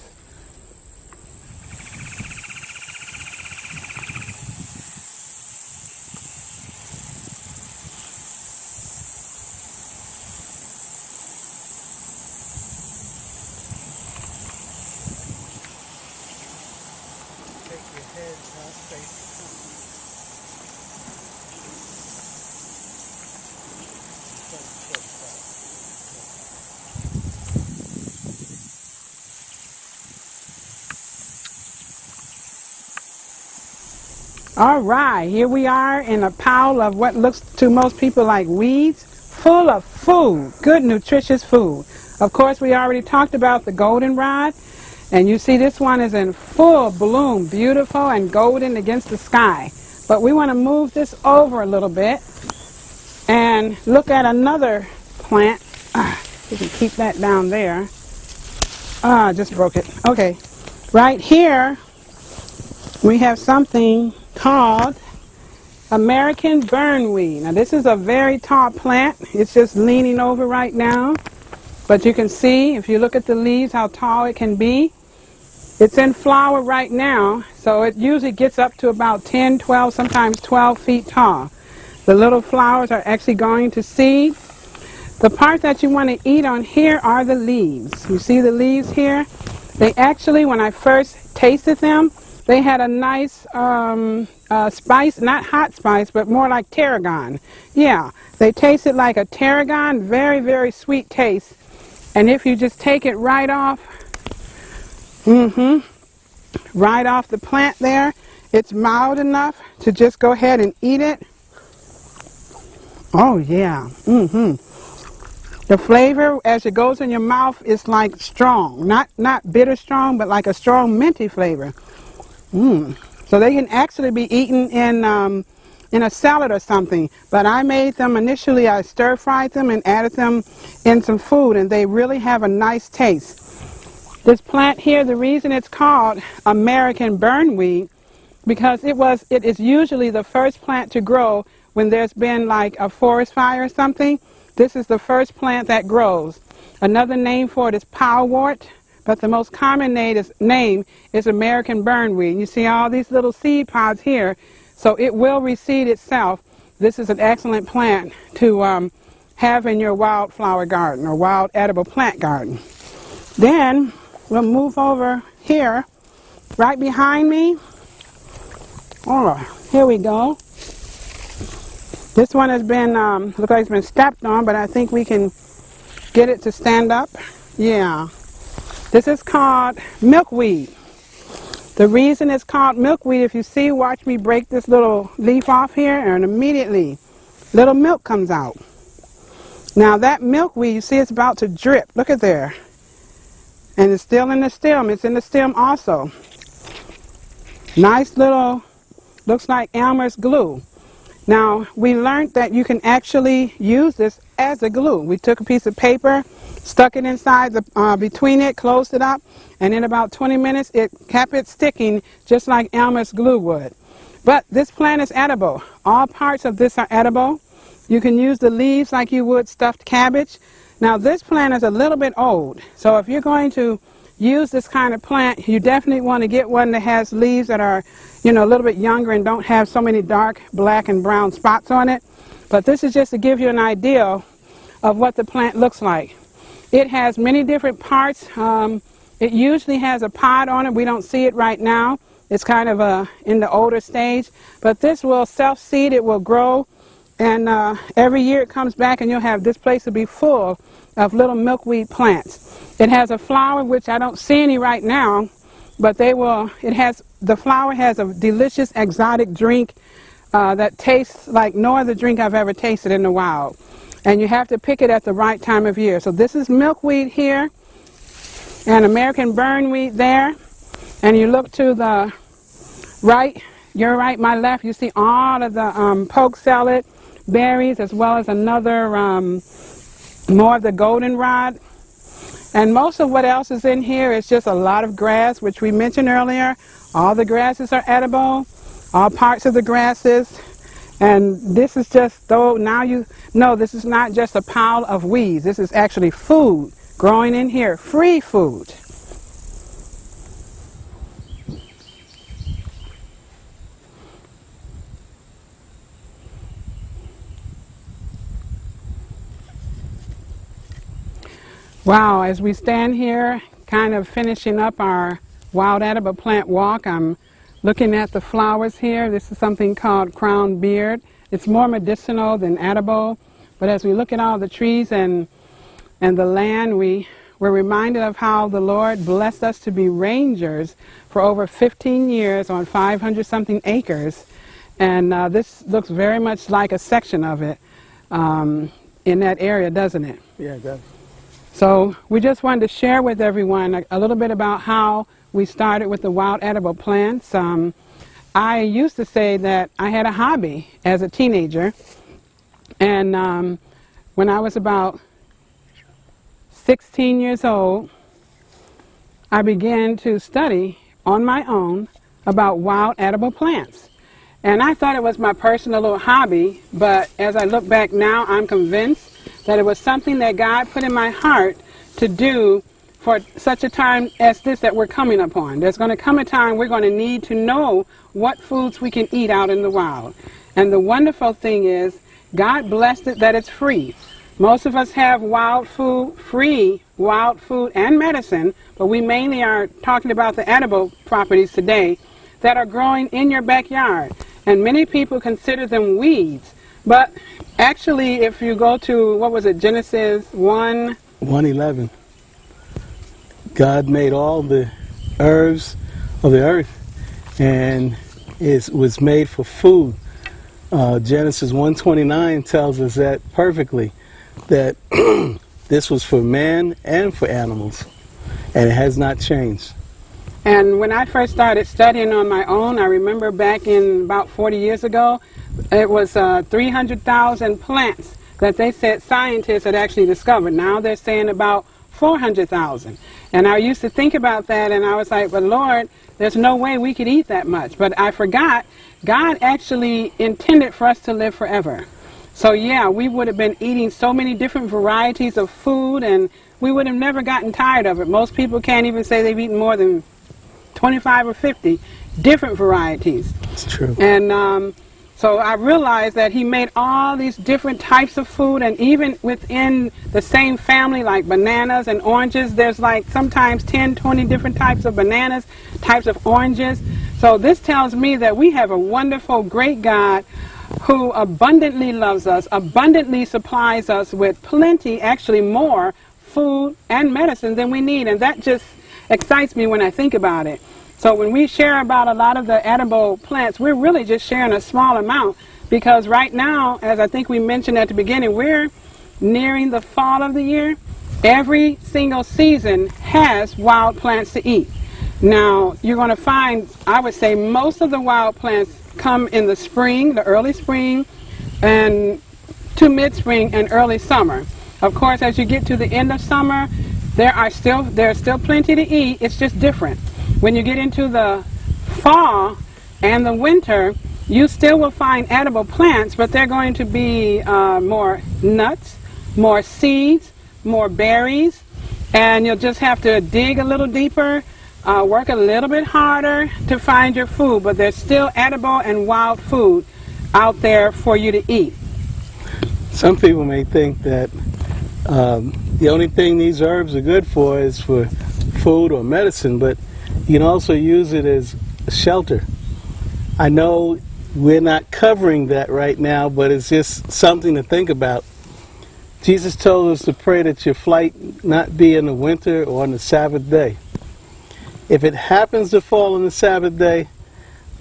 All right, here we are in a pile of what looks to most people like weeds, full of food, good nutritious food. Of course, we already talked about the goldenrod, and you see this one is in full bloom, beautiful and golden against the sky. But we want to move this over a little bit and look at another plant. You can keep that down there. I just broke it. Okay, right here we have something called American burnweed. Now this is a very tall plant. It's just leaning over right now, but you can see if you look at the leaves how tall it can be. It's in flower right now, so it usually gets up to about 10, 12, sometimes 12 feet tall. The little flowers are actually going to seed. The part that you want to eat on here are the leaves. You see the leaves here? They actually, when I first tasted them, they had a nice spice, not hot spice, but more like tarragon. Yeah, they tasted like a tarragon, very, very sweet taste. And if you just take it right off, right off the plant there, it's mild enough to just go ahead and eat it. Oh yeah, The flavor as it goes in your mouth is like strong, not bitter strong, but like a strong minty flavor. So they can actually be eaten in a salad or something. But I made them initially, I stir-fried them and added them in some food, and they really have a nice taste. This plant here, the reason it's called American burnweed, because it is usually the first plant to grow when there's been like a forest fire or something. This is the first plant that grows. Another name for it is powwort. But the most common name is American burnweed. You see all these little seed pods here, so it will reseed itself. This is an excellent plant to have in your wildflower garden or wild edible plant garden. Then we'll move over here, right behind me. Oh, here we go. This one has been, looks like it's been stepped on, but I think we can get it to stand up. Yeah. This is called milkweed. The reason it's called milkweed, if you see, watch me break this little leaf off here, and immediately little milk comes out. Now that milkweed, you see it's about to drip. Look at there. And it's still in the stem. It's in the stem also. Nice little, looks like Elmer's glue. Now, we learned that you can actually use this as a glue. We took a piece of paper, stuck it inside between it, closed it up, and in about 20 minutes it kept it sticking just like Elmer's glue would. But this plant is edible. All parts of this are edible. You can use the leaves like you would stuffed cabbage. Now this plant is a little bit old, so if you're going to use this kind of plant, you definitely want to get one that has leaves that are, a little bit younger and don't have so many dark black and brown spots on it. But this is just to give you an idea of what the plant looks like. It has many different parts. It usually has a pod on it. We don't see it right now. It's kind of in the older stage. But this will self-seed. It will grow. And every year it comes back and you'll have this place to be full of little milkweed plants. It has a flower, which I don't see any right now, but the flower has a delicious exotic drink that tastes like no other drink I've ever tasted in the wild. And you have to pick it at the right time of year. So this is milkweed here and American burnweed there. And you look to the right, your right, my left, you see all of the poke salad berries, as well as another more of the goldenrod. And most of what else is in here is just a lot of grass, which we mentioned earlier. All the grasses are edible, all parts of the grasses. And this is just, though now you know, this is not just a pile of weeds. This is actually food growing in here, free food. Wow, as we stand here, kind of finishing up our wild edible plant walk, I'm looking at the flowers here. This is something called crown beard. It's more medicinal than edible, but as we look at all the trees and the land, we're reminded of how the Lord blessed us to be rangers for over 15 years on 500-something acres. And this looks very much like a section of it in that area, doesn't it? Yeah, it does. So we just wanted to share with everyone a little bit about how we started with the wild edible plants. I used to say that I had a hobby as a teenager, and when I was about 16 years old, I began to study on my own about wild edible plants. And I thought it was my personal little hobby, but as I look back now, I'm convinced that it was something that God put in my heart to do for such a time as this that we're coming upon. There's going to come a time we're going to need to know what foods we can eat out in the wild. And the wonderful thing is, God blessed it that it's free. Most of us have wild food, free wild food and medicine, but we mainly are talking about the edible properties today that are growing in your backyard. And many people consider them weeds. But actually, if you go to, Genesis 1:11. God made all the herbs of the earth, and it was made for food. Genesis 1:29 tells us that perfectly, that this was for man and for animals, and it has not changed. And when I first started studying on my own, I remember back in about 40 years ago, it was 300,000 plants that they said scientists had actually discovered. Now they're saying about 400,000. And I used to think about that, and I was like, but Lord, there's no way we could eat that much. But I forgot, God actually intended for us to live forever. So yeah, we would have been eating so many different varieties of food, and we would have never gotten tired of it. Most people can't even say they've eaten more than 25 or 50 different varieties. It's true. And so I realized that he made all these different types of food, and even within the same family, like bananas and oranges, there's like sometimes 10, 20 different types of bananas, types of oranges. So this tells me that we have a wonderful, great God who abundantly loves us, abundantly supplies us with plenty, actually more food and medicine than we need. And that just excites me when I think about it. So when we share about a lot of the edible plants, we're really just sharing a small amount, because right now, as I think we mentioned at the beginning, we're nearing the fall of the year. Every single season has wild plants to eat. Now, you're going to find, I would say, most of the wild plants come in the spring, the early spring, and to mid-spring and early summer. Of course, as you get to the end of summer, there's still plenty to eat. It's just different. When you get into the fall and the winter, you still will find edible plants, but they're going to be more nuts, more seeds, more berries, And you'll just have to dig a little deeper, work a little bit harder to find your food, but there's still edible and wild food out there for you to eat. Some people may think that the only thing these herbs are good for is for food or medicine, but you can also use it as a shelter. I know we're not covering that right now, but it's just something to think about. Jesus told us to pray that your flight not be in the winter or on the Sabbath day. If it happens to fall on the Sabbath day,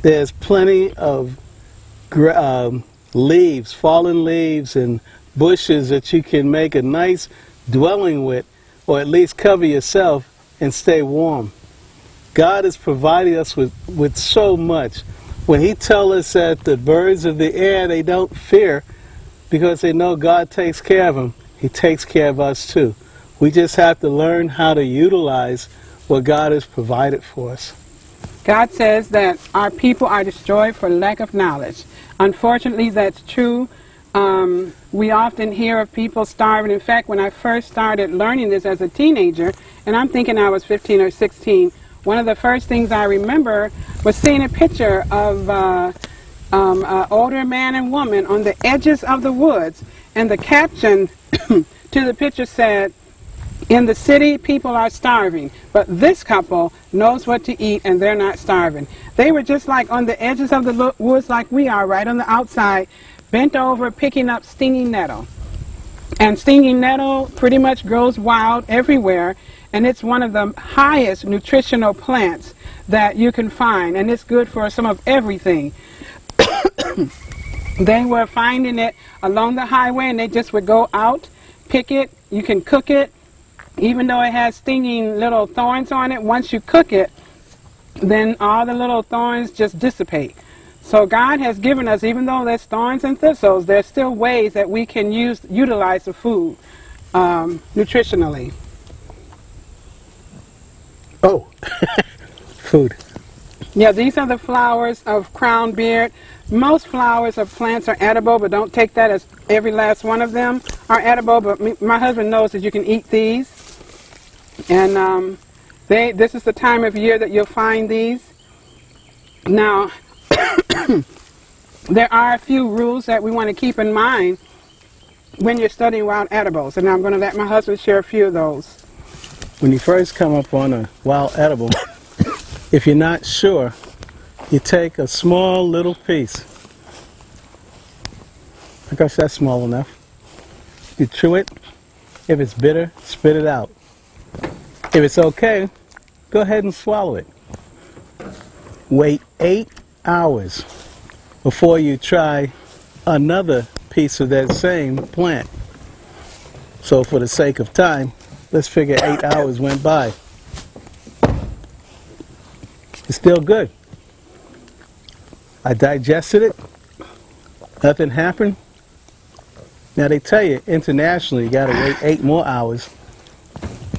there's plenty of leaves, fallen leaves and bushes that you can make a nice dwelling with, or at least cover yourself and stay warm. God has provided us with so much. When He tells us that the birds of the air, they don't fear because they know God takes care of them, He takes care of us too. We just have to learn how to utilize what God has provided for us. God says that our people are destroyed for lack of knowledge. Unfortunately, that's true. We often hear of people starving. In fact, when I first started learning this as a teenager, and I'm thinking I was 15 or 16, one of the first things I remember was seeing a picture of an older man and woman on the edges of the woods, and the caption to the picture said, "In the city, people are starving, but this couple knows what to eat and they're not starving." They were just like on the edges of the woods like we are, right on the outside, bent over picking up stinging nettle. And stinging nettle pretty much grows wild everywhere, and it's one of the highest nutritional plants that you can find, and it's good for some of everything. They were finding it along the highway, and they just would go out, pick it. You can cook it. Even though it has stinging little thorns on it, once you cook it, then all the little thorns just dissipate. So God has given us, even though there's thorns and thistles, there's still ways that we can utilize the food nutritionally. Oh, food. Yeah, these are the flowers of crown beard. Most flowers of plants are edible, but don't take that as every last one of them are edible. But my husband knows that you can eat these. And this is the time of year that you'll find these. Now, there are a few rules that we want to keep in mind when you're studying wild edibles. And I'm going to let my husband share a few of those. When you first come up on a wild edible, if you're not sure, you take a small little piece. I guess that's small enough. You chew it. If it's bitter, spit it out. If it's okay, go ahead and swallow it. Wait 8 hours before you try another piece of that same plant. So for the sake of time, let's figure 8 hours went by. It's still good. I digested it. Nothing happened. Now they tell you internationally you gotta wait 8 more hours.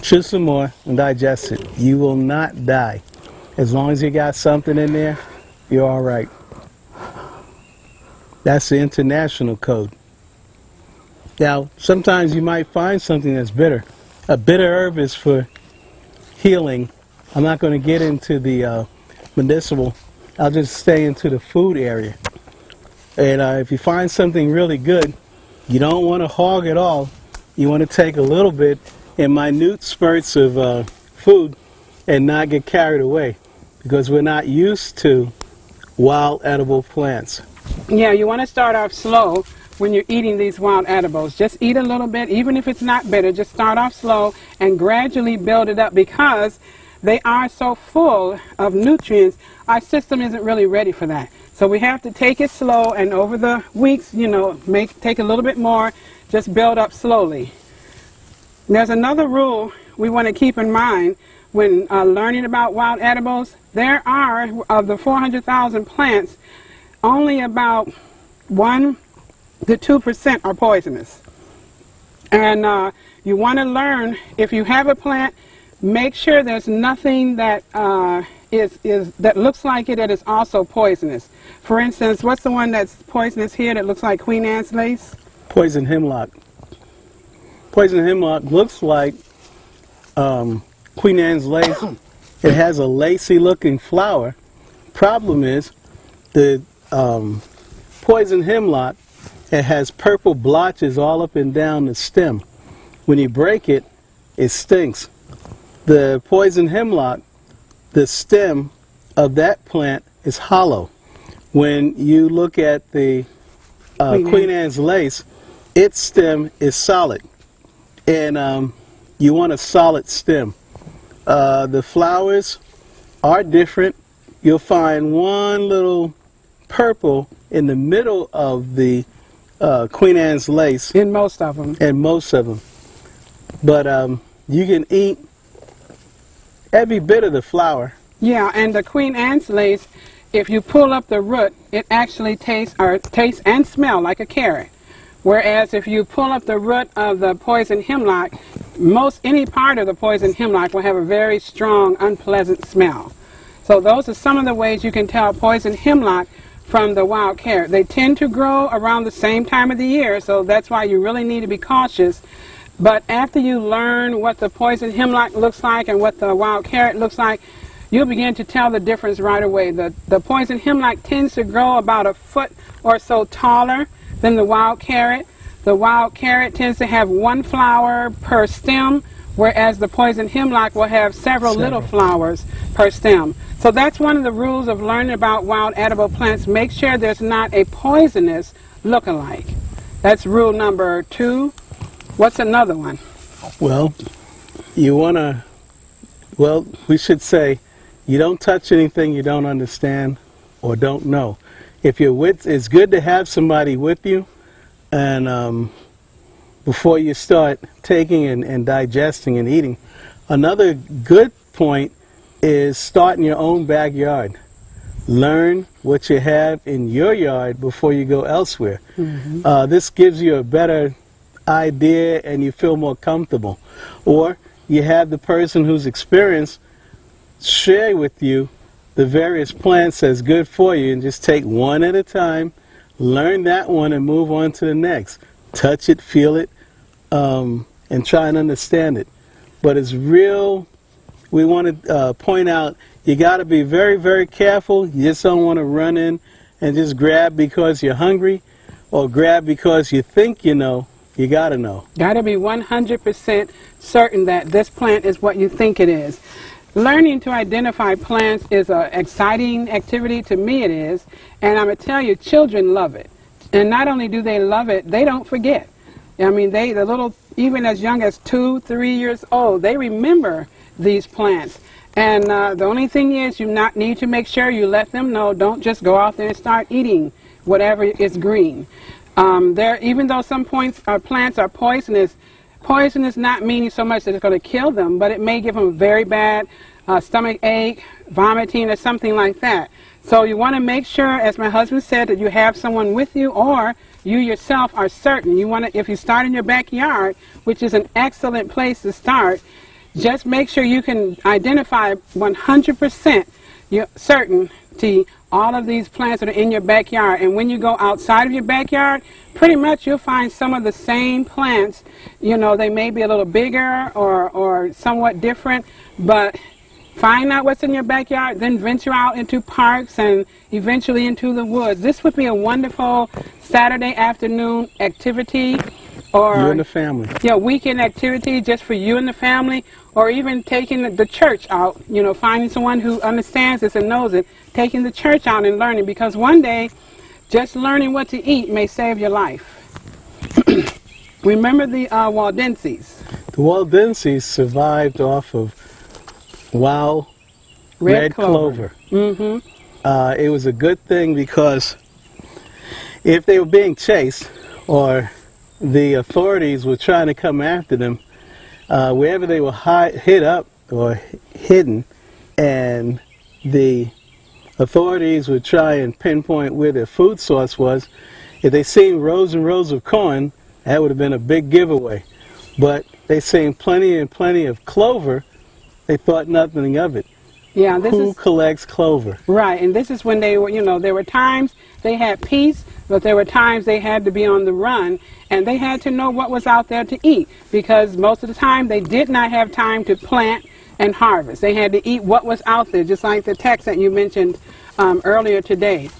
Chew some more and digest it. You will not die. As long as you got something in there, you're all right. That's the international code. Now, sometimes you might find something that's bitter. A bitter herb is for healing. I'm not going to get into the medicinal. I'll just stay into the food area. And if you find something really good, you don't want to hog it all. You want to take a little bit in minute spurts of food and not get carried away, because we're not used to wild edible plants. Yeah, you want to start off slow when you're eating these wild edibles. Just eat a little bit, even if it's not bitter. Just start off slow and gradually build it up, because they are so full of nutrients. Our system isn't really ready for that. So we have to take it slow, and over the weeks, take a little bit more, just build up slowly. There's another rule we want to keep in mind when learning about wild edibles. There are, of the 400,000 plants, only about 1 to 2% are poisonous. And you want to learn, if you have a plant, make sure there's nothing that that looks like it that is also poisonous. For instance, what's the one that's poisonous here that looks like Queen Anne's lace? Poison hemlock. Poison hemlock looks like Queen Anne's lace, it has a lacy looking flower. Problem is, the poison hemlock, it has purple blotches all up and down the stem. When you break it, it stinks. The poison hemlock, the stem of that plant is hollow. When you look at the Queen Anne's lace, its stem is solid, and you want a solid stem. The flowers are different. You'll find one little purple in the middle of the Queen Anne's lace. In most of them. In most of them. But you can eat every bit of the flower. Yeah, and the Queen Anne's lace, if you pull up the root, it actually tastes and smells like a carrot. Whereas if you pull up the root of the poison hemlock, any part of the poison hemlock will have a very strong, unpleasant smell. So those are some of the ways you can tell poison hemlock from the wild carrot. They tend to grow around the same time of the year, so that's why you really need to be cautious. But after you learn what the poison hemlock looks like and what the wild carrot looks like, you'll begin to tell the difference right away. The poison hemlock tends to grow about a foot or so taller than the wild carrot. The wild carrot tends to have one flower per stem, whereas the poison hemlock will have several little flowers per stem. So that's one of the rules of learning about wild edible plants. Make sure there's not a poisonous look-alike. That's rule number 2. What's another one? Well, we should say, you don't touch anything you don't understand or don't know. If you're it's good to have somebody with you, and before you start taking and digesting and eating. Another good point is start in your own backyard. Learn what you have in your yard before you go elsewhere. Mm-hmm. This gives you a better idea and you feel more comfortable. Or you have the person who's experienced share with you the various plants that's good for you, and just take one at a time, learn that one and move on to the next. Touch it, feel it, and try and understand it. But it's real, we want to point out, you got to be very, very careful. You just don't want to run in and just grab because you're hungry or grab because you think you know. You got to know. Got to be 100% certain that this plant is what you think it is. Learning to identify plants is an exciting activity. To me it is. And I'm going to tell you, children love it. And not only do they love it, they don't forget. I mean, the little, even as young as 2, 3 years old, they remember these plants. And the only thing is, you need to make sure you let them know, don't just go out there and start eating whatever is green. Even though some plants are poisonous, poisonous not meaning so much that it's going to kill them, but it may give them a very bad stomach ache, vomiting, or something like that. So you want to make sure, as my husband said, that you have someone with you, or you yourself are certain. You want to, if you start in your backyard, which is an excellent place to start, just make sure you can identify 100% certainty all of these plants that are in your backyard. And when you go outside of your backyard, pretty much you'll find some of the same plants. You know, they may be a little bigger or somewhat different, but find out what's in your backyard, then venture out into parks and eventually into the woods. This would be a wonderful Saturday afternoon activity, or you and the family. Yeah, weekend activity just for you and the family, or even taking the church out, you know, finding someone who understands this and knows it, taking the church out and learning, because one day just learning what to eat may save your life. Remember the Waldenses? The Waldenses survived off of wild red clover. Mm-hmm. It was a good thing, because if they were being chased or the authorities were trying to come after them, wherever they were hid up or hidden, and the authorities would try and pinpoint where their food source was, if they seen rows and rows of corn, that would have been a big giveaway. But they seen plenty and plenty of clover, they thought nothing of it. Yeah, Who collects clover? Right, and this is when they were, you know, there were times they had peace, but there were times they had to be on the run, and they had to know what was out there to eat, because most of the time they did not have time to plant and harvest. They had to eat what was out there, just like the text that you mentioned earlier today.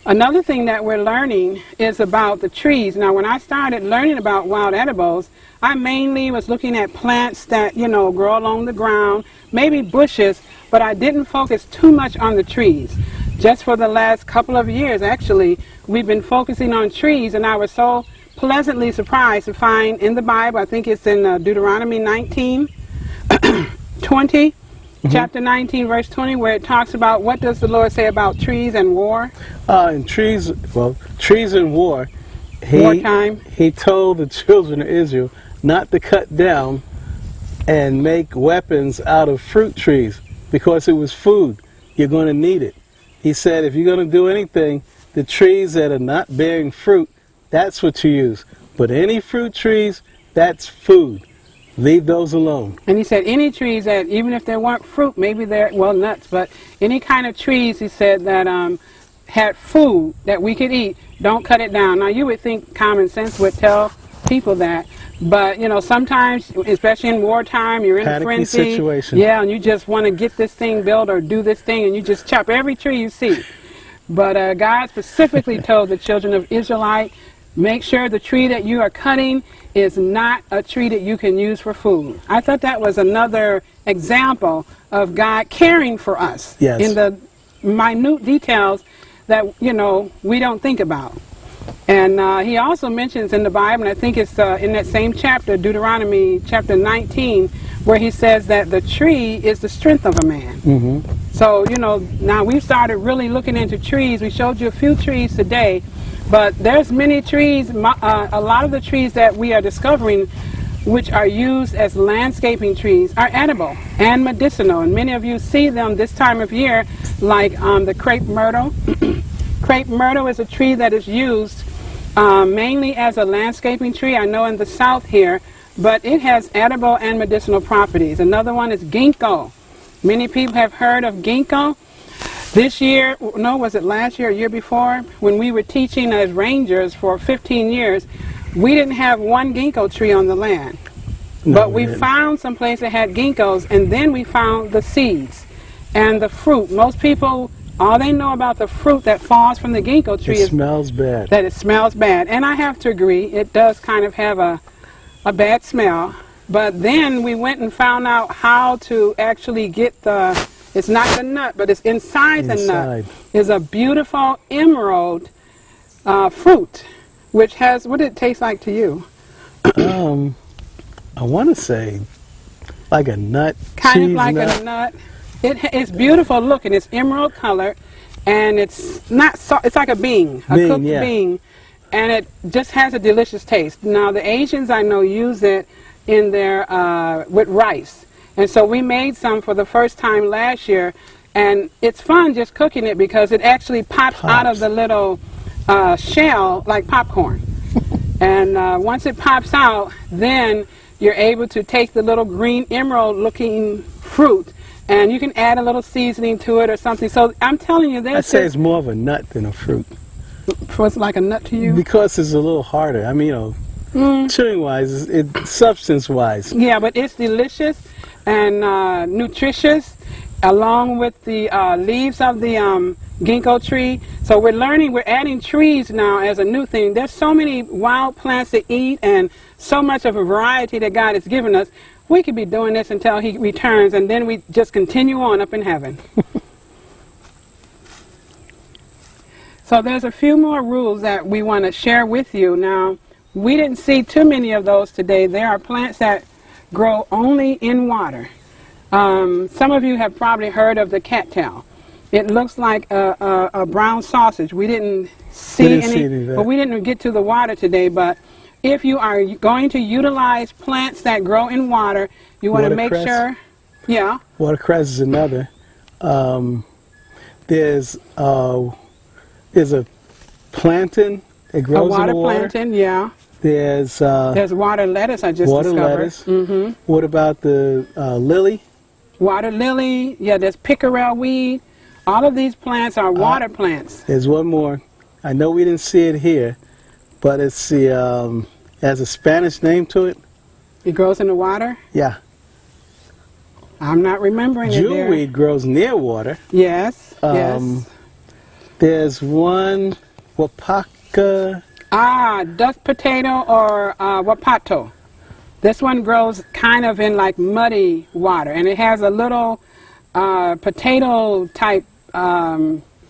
Another thing that we're learning is about the trees. Now, when I started learning about wild edibles, I mainly was looking at plants that, you know, grow along the ground, maybe bushes, but I didn't focus too much on the trees. Just for the last couple of years, actually, we've been focusing on trees, and I was so pleasantly surprised to find in the Bible, I think it's in Deuteronomy 19, 20, chapter 19, verse 20, where it talks about what does the Lord say about trees and war? In trees, well, trees and war, Wartime. he told the children of Israel not to cut down and make weapons out of fruit trees, because it was food. You're going to need it. He said if you're going to do anything, the trees that are not bearing fruit, that's what you use. But any fruit trees, that's food. Leave those alone. And he said any trees that, even if they weren't fruit, maybe they're, well, nuts, but any kind of trees, he said, that had food that we could eat, don't cut it down. Now, you would think common sense would tell people that, but, you know, sometimes, especially in wartime, you're in a frenzy. Situation. Yeah, and you just want to get this thing built or do this thing, and you just chop every tree you see. But God specifically told the children of Israelite, make sure the tree that you are cutting is not a tree that you can use for food. I thought that was another example of God caring for us in the minute details that, you know, we don't think about. And he also mentions in the Bible, and I think it's in that same chapter, Deuteronomy chapter 19, where he says that the tree is the strength of a man. So, you know, now we've started really looking into trees. We showed you a few trees today, but there's many trees, a lot of the trees that we are discovering which are used as landscaping trees are edible and medicinal. And many of you see them this time of year, like the crepe myrtle. Crepe myrtle is a tree that is used mainly as a landscaping tree, I know in the south here, but it has edible and medicinal properties. Another one is ginkgo. Many people have heard of ginkgo. This year, no, was it last year or year before, when we were teaching as rangers for 15 years, we didn't have one ginkgo tree on the land. But we found some place that had ginkgos, and then we found the seeds and the fruit. Most people, all they know about the fruit that falls from the ginkgo tree is smells bad. That it smells bad. And I have to agree, it does kind of have a bad smell. But then we went and found out how to actually get the, it's not the nut, but it's inside the nut, is a beautiful emerald fruit, which has, what did it taste like to you? I want to say like a nut. Kind of like a nut. It's beautiful looking. It's emerald color, and it's not so, it's like a bean, a cooked bean, and it just has a delicious taste. Now the Asians I know use it in their with rice, and so we made some for the first time last year, and it's fun just cooking it because it actually pops out of the little shell like popcorn. And once it pops out, then you're able to take the little green emerald looking fruit, and you can add a little seasoning to it or something. So I'm telling you, I'd say it's more of a nut than a fruit. What's like a nut to you? Because it's a little harder. I mean, you know, chewing wise, substance wise. Yeah, but it's delicious and nutritious, along with the leaves of the ginkgo tree. So we're learning, we're adding trees now as a new thing. There's so many wild plants to eat and so much of a variety that God has given us. We could be doing this until he returns, and then we just continue on up in heaven. So there's a few more rules that we want to share with you. Now, we didn't see too many of those today. There are plants that grow only in water. Some of you have probably heard of the cattail. It looks like a brown sausage. We didn't see any, but we didn't get to the water today. But if you are going to utilize plants that grow in water, you want to make sure. Yeah. Watercress is another. There's a plantain that grows in the water. Plantain, yeah. There's water lettuce I just discovered. Lettuce. What about the lily? Water lily, yeah, there's pickerel weed. All of these plants are water plants. There's one more, I know we didn't see it here, but it's the has a Spanish name to it. It grows in the water? Yeah. I'm not remembering it there. Jewelweed grows near water. Yes, yes. There's one, wapaka. Dust potato or wapato. This one grows kind of in like muddy water, and it has a little potato type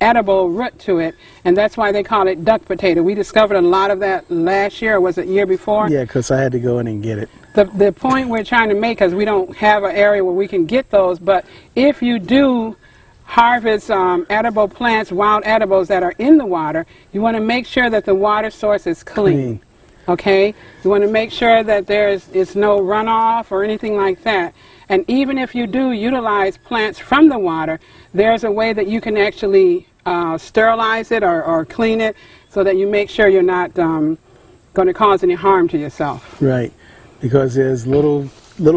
edible root to it, and that's why they call it duck potato. We discovered a lot of that last year, or was it year before? Yeah, because I had to go in and get it. The point we're trying to make is we don't have an area where we can get those, but if you do harvest edible plants, wild edibles that are in the water, you want to make sure that the water source is clean. Okay? You want to make sure that it's no runoff or anything like that. And even if you do utilize plants from the water, there's a way that you can actually sterilize it or clean it so that you make sure you're not going to cause any harm to yourself. Right, because there's little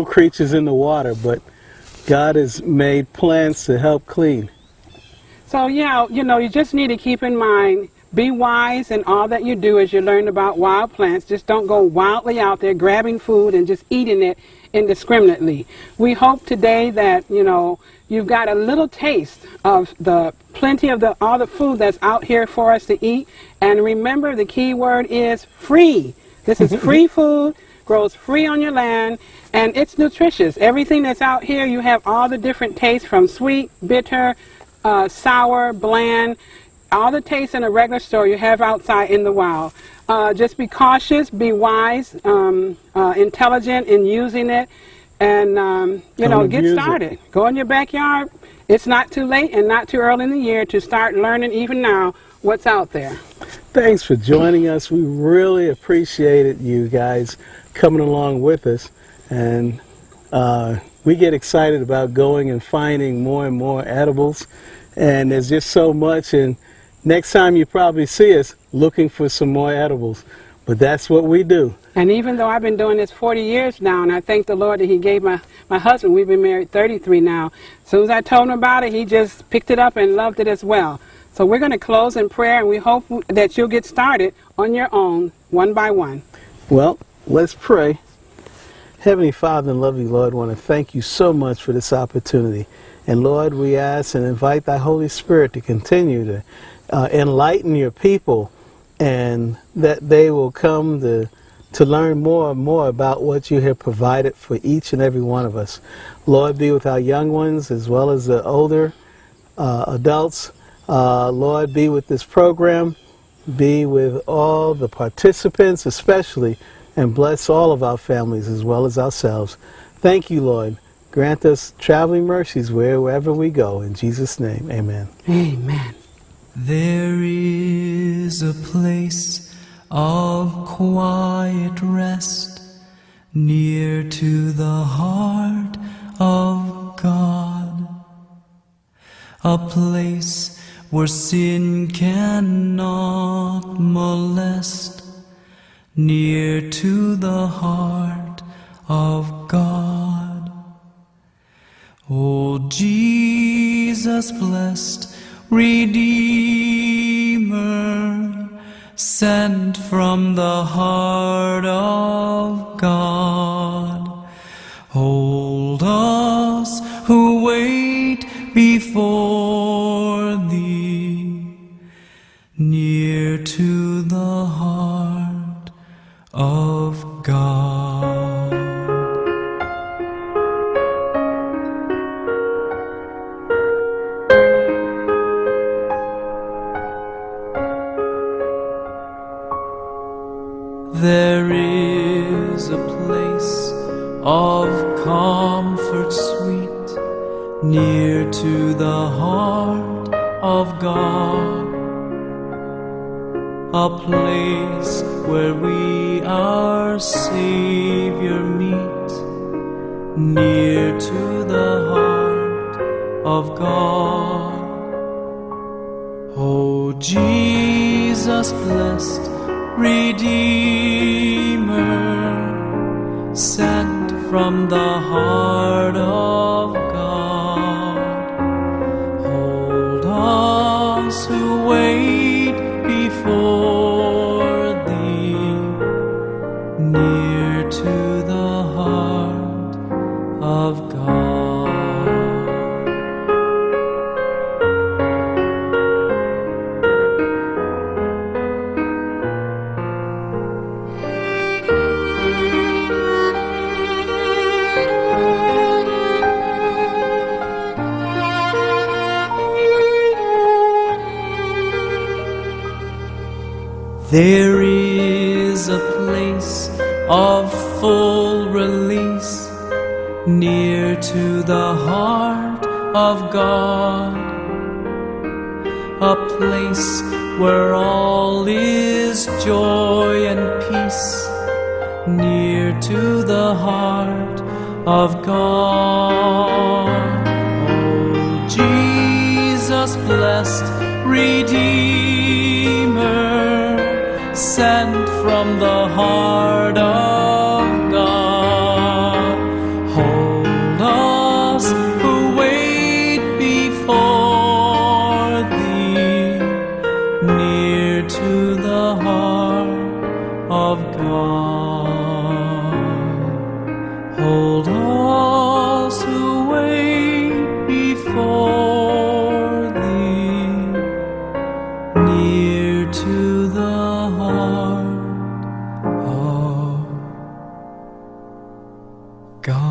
creatures in the water, but God has made plants to help clean. So yeah, you just need to keep in mind, be wise in all that you do as you learn about wild plants. Just don't go wildly out there grabbing food and just eating it indiscriminately. We hope today that, you've got a little taste of the plenty of all the food that's out here for us to eat. And remember, the key word is free. This is free food, grows free on your land, and it's nutritious. Everything that's out here, you have all the different tastes from sweet, bitter, sour, bland. All the tastes in a regular store you have outside in the wild. Just be cautious, be wise, intelligent in using it, and get started. Go in your backyard. It's not too late and not too early in the year to start learning even now what's out there. Thanks for joining us. We really appreciated you guys coming along with us, and we get excited about going and finding more and more edibles, and there's just so much. And next time you probably see us looking for some more edibles, but that's what we do. And even though I've been doing this 40 years now, and I thank the Lord that he gave my husband, we've been married 33 now, as soon as I told him about it, he just picked it up and loved it as well. So we're going to close in prayer, and we hope that you'll get started on your own, one by one. Well, let's pray. Heavenly Father and loving Lord, I want to thank you so much for this opportunity. And Lord, we ask and invite thy Holy Spirit to continue to enlighten your people, and that they will come to learn more and more about what you have provided for each and every one of us. Lord, be with our young ones as well as the older adults. Lord, be with this program. Be with all the participants especially, and bless all of our families as well as ourselves. Thank you, Lord. Grant us traveling mercies wherever we go. In Jesus' name, amen. Amen. There is a place of quiet rest near to the heart of God, a place where sin cannot molest, near to the heart of God. O Jesus, blessed Redeemer, sent from the heart of God, hold us who wait before thee, near to the heart of God. There is a place of comfort sweet, near to the heart of God, a place where we our Savior meet, near to the heart of God. O Jesus, blessed Redeemer, sent from the heart of God, hold us who wait before There is a place of full release near to the heart of God, a place where all is joy and peace, near to the heart of God. Oh, Jesus, blessed Redeemer, sent from the heart of God, hold us who wait before Thee, near to the heart of God. Hold us who wait before Thee, near to the heart of God.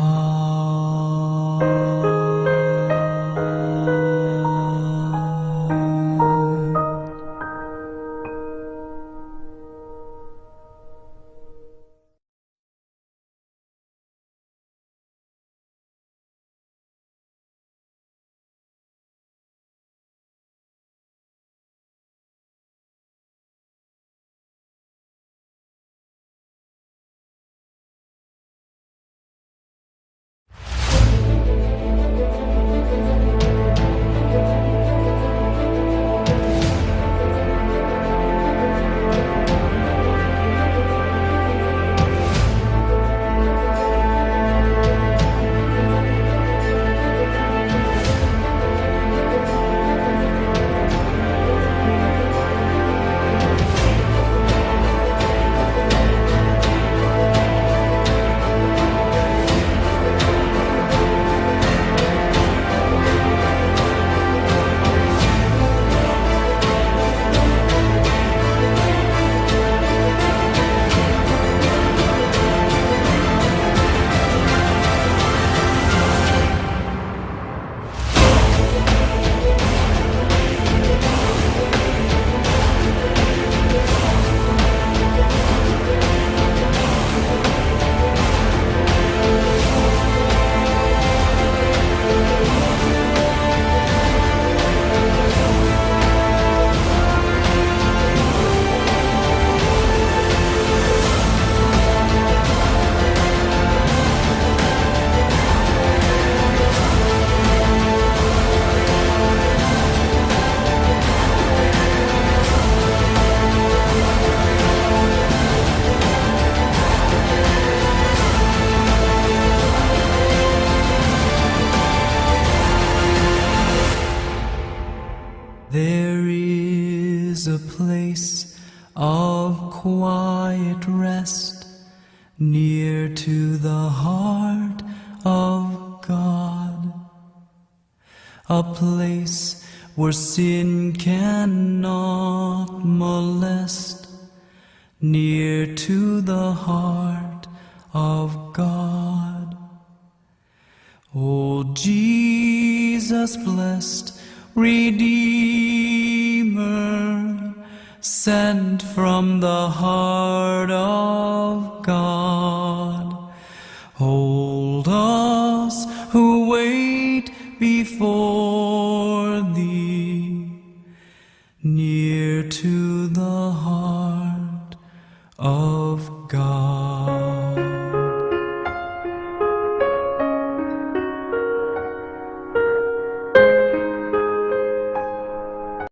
There is a place of quiet rest near to the heart of God, a place where sin cannot molest, near to the heart of God. O Jesus, blessed Redeemer, sent from the heart of God, hold us who wait before Thee, near to the heart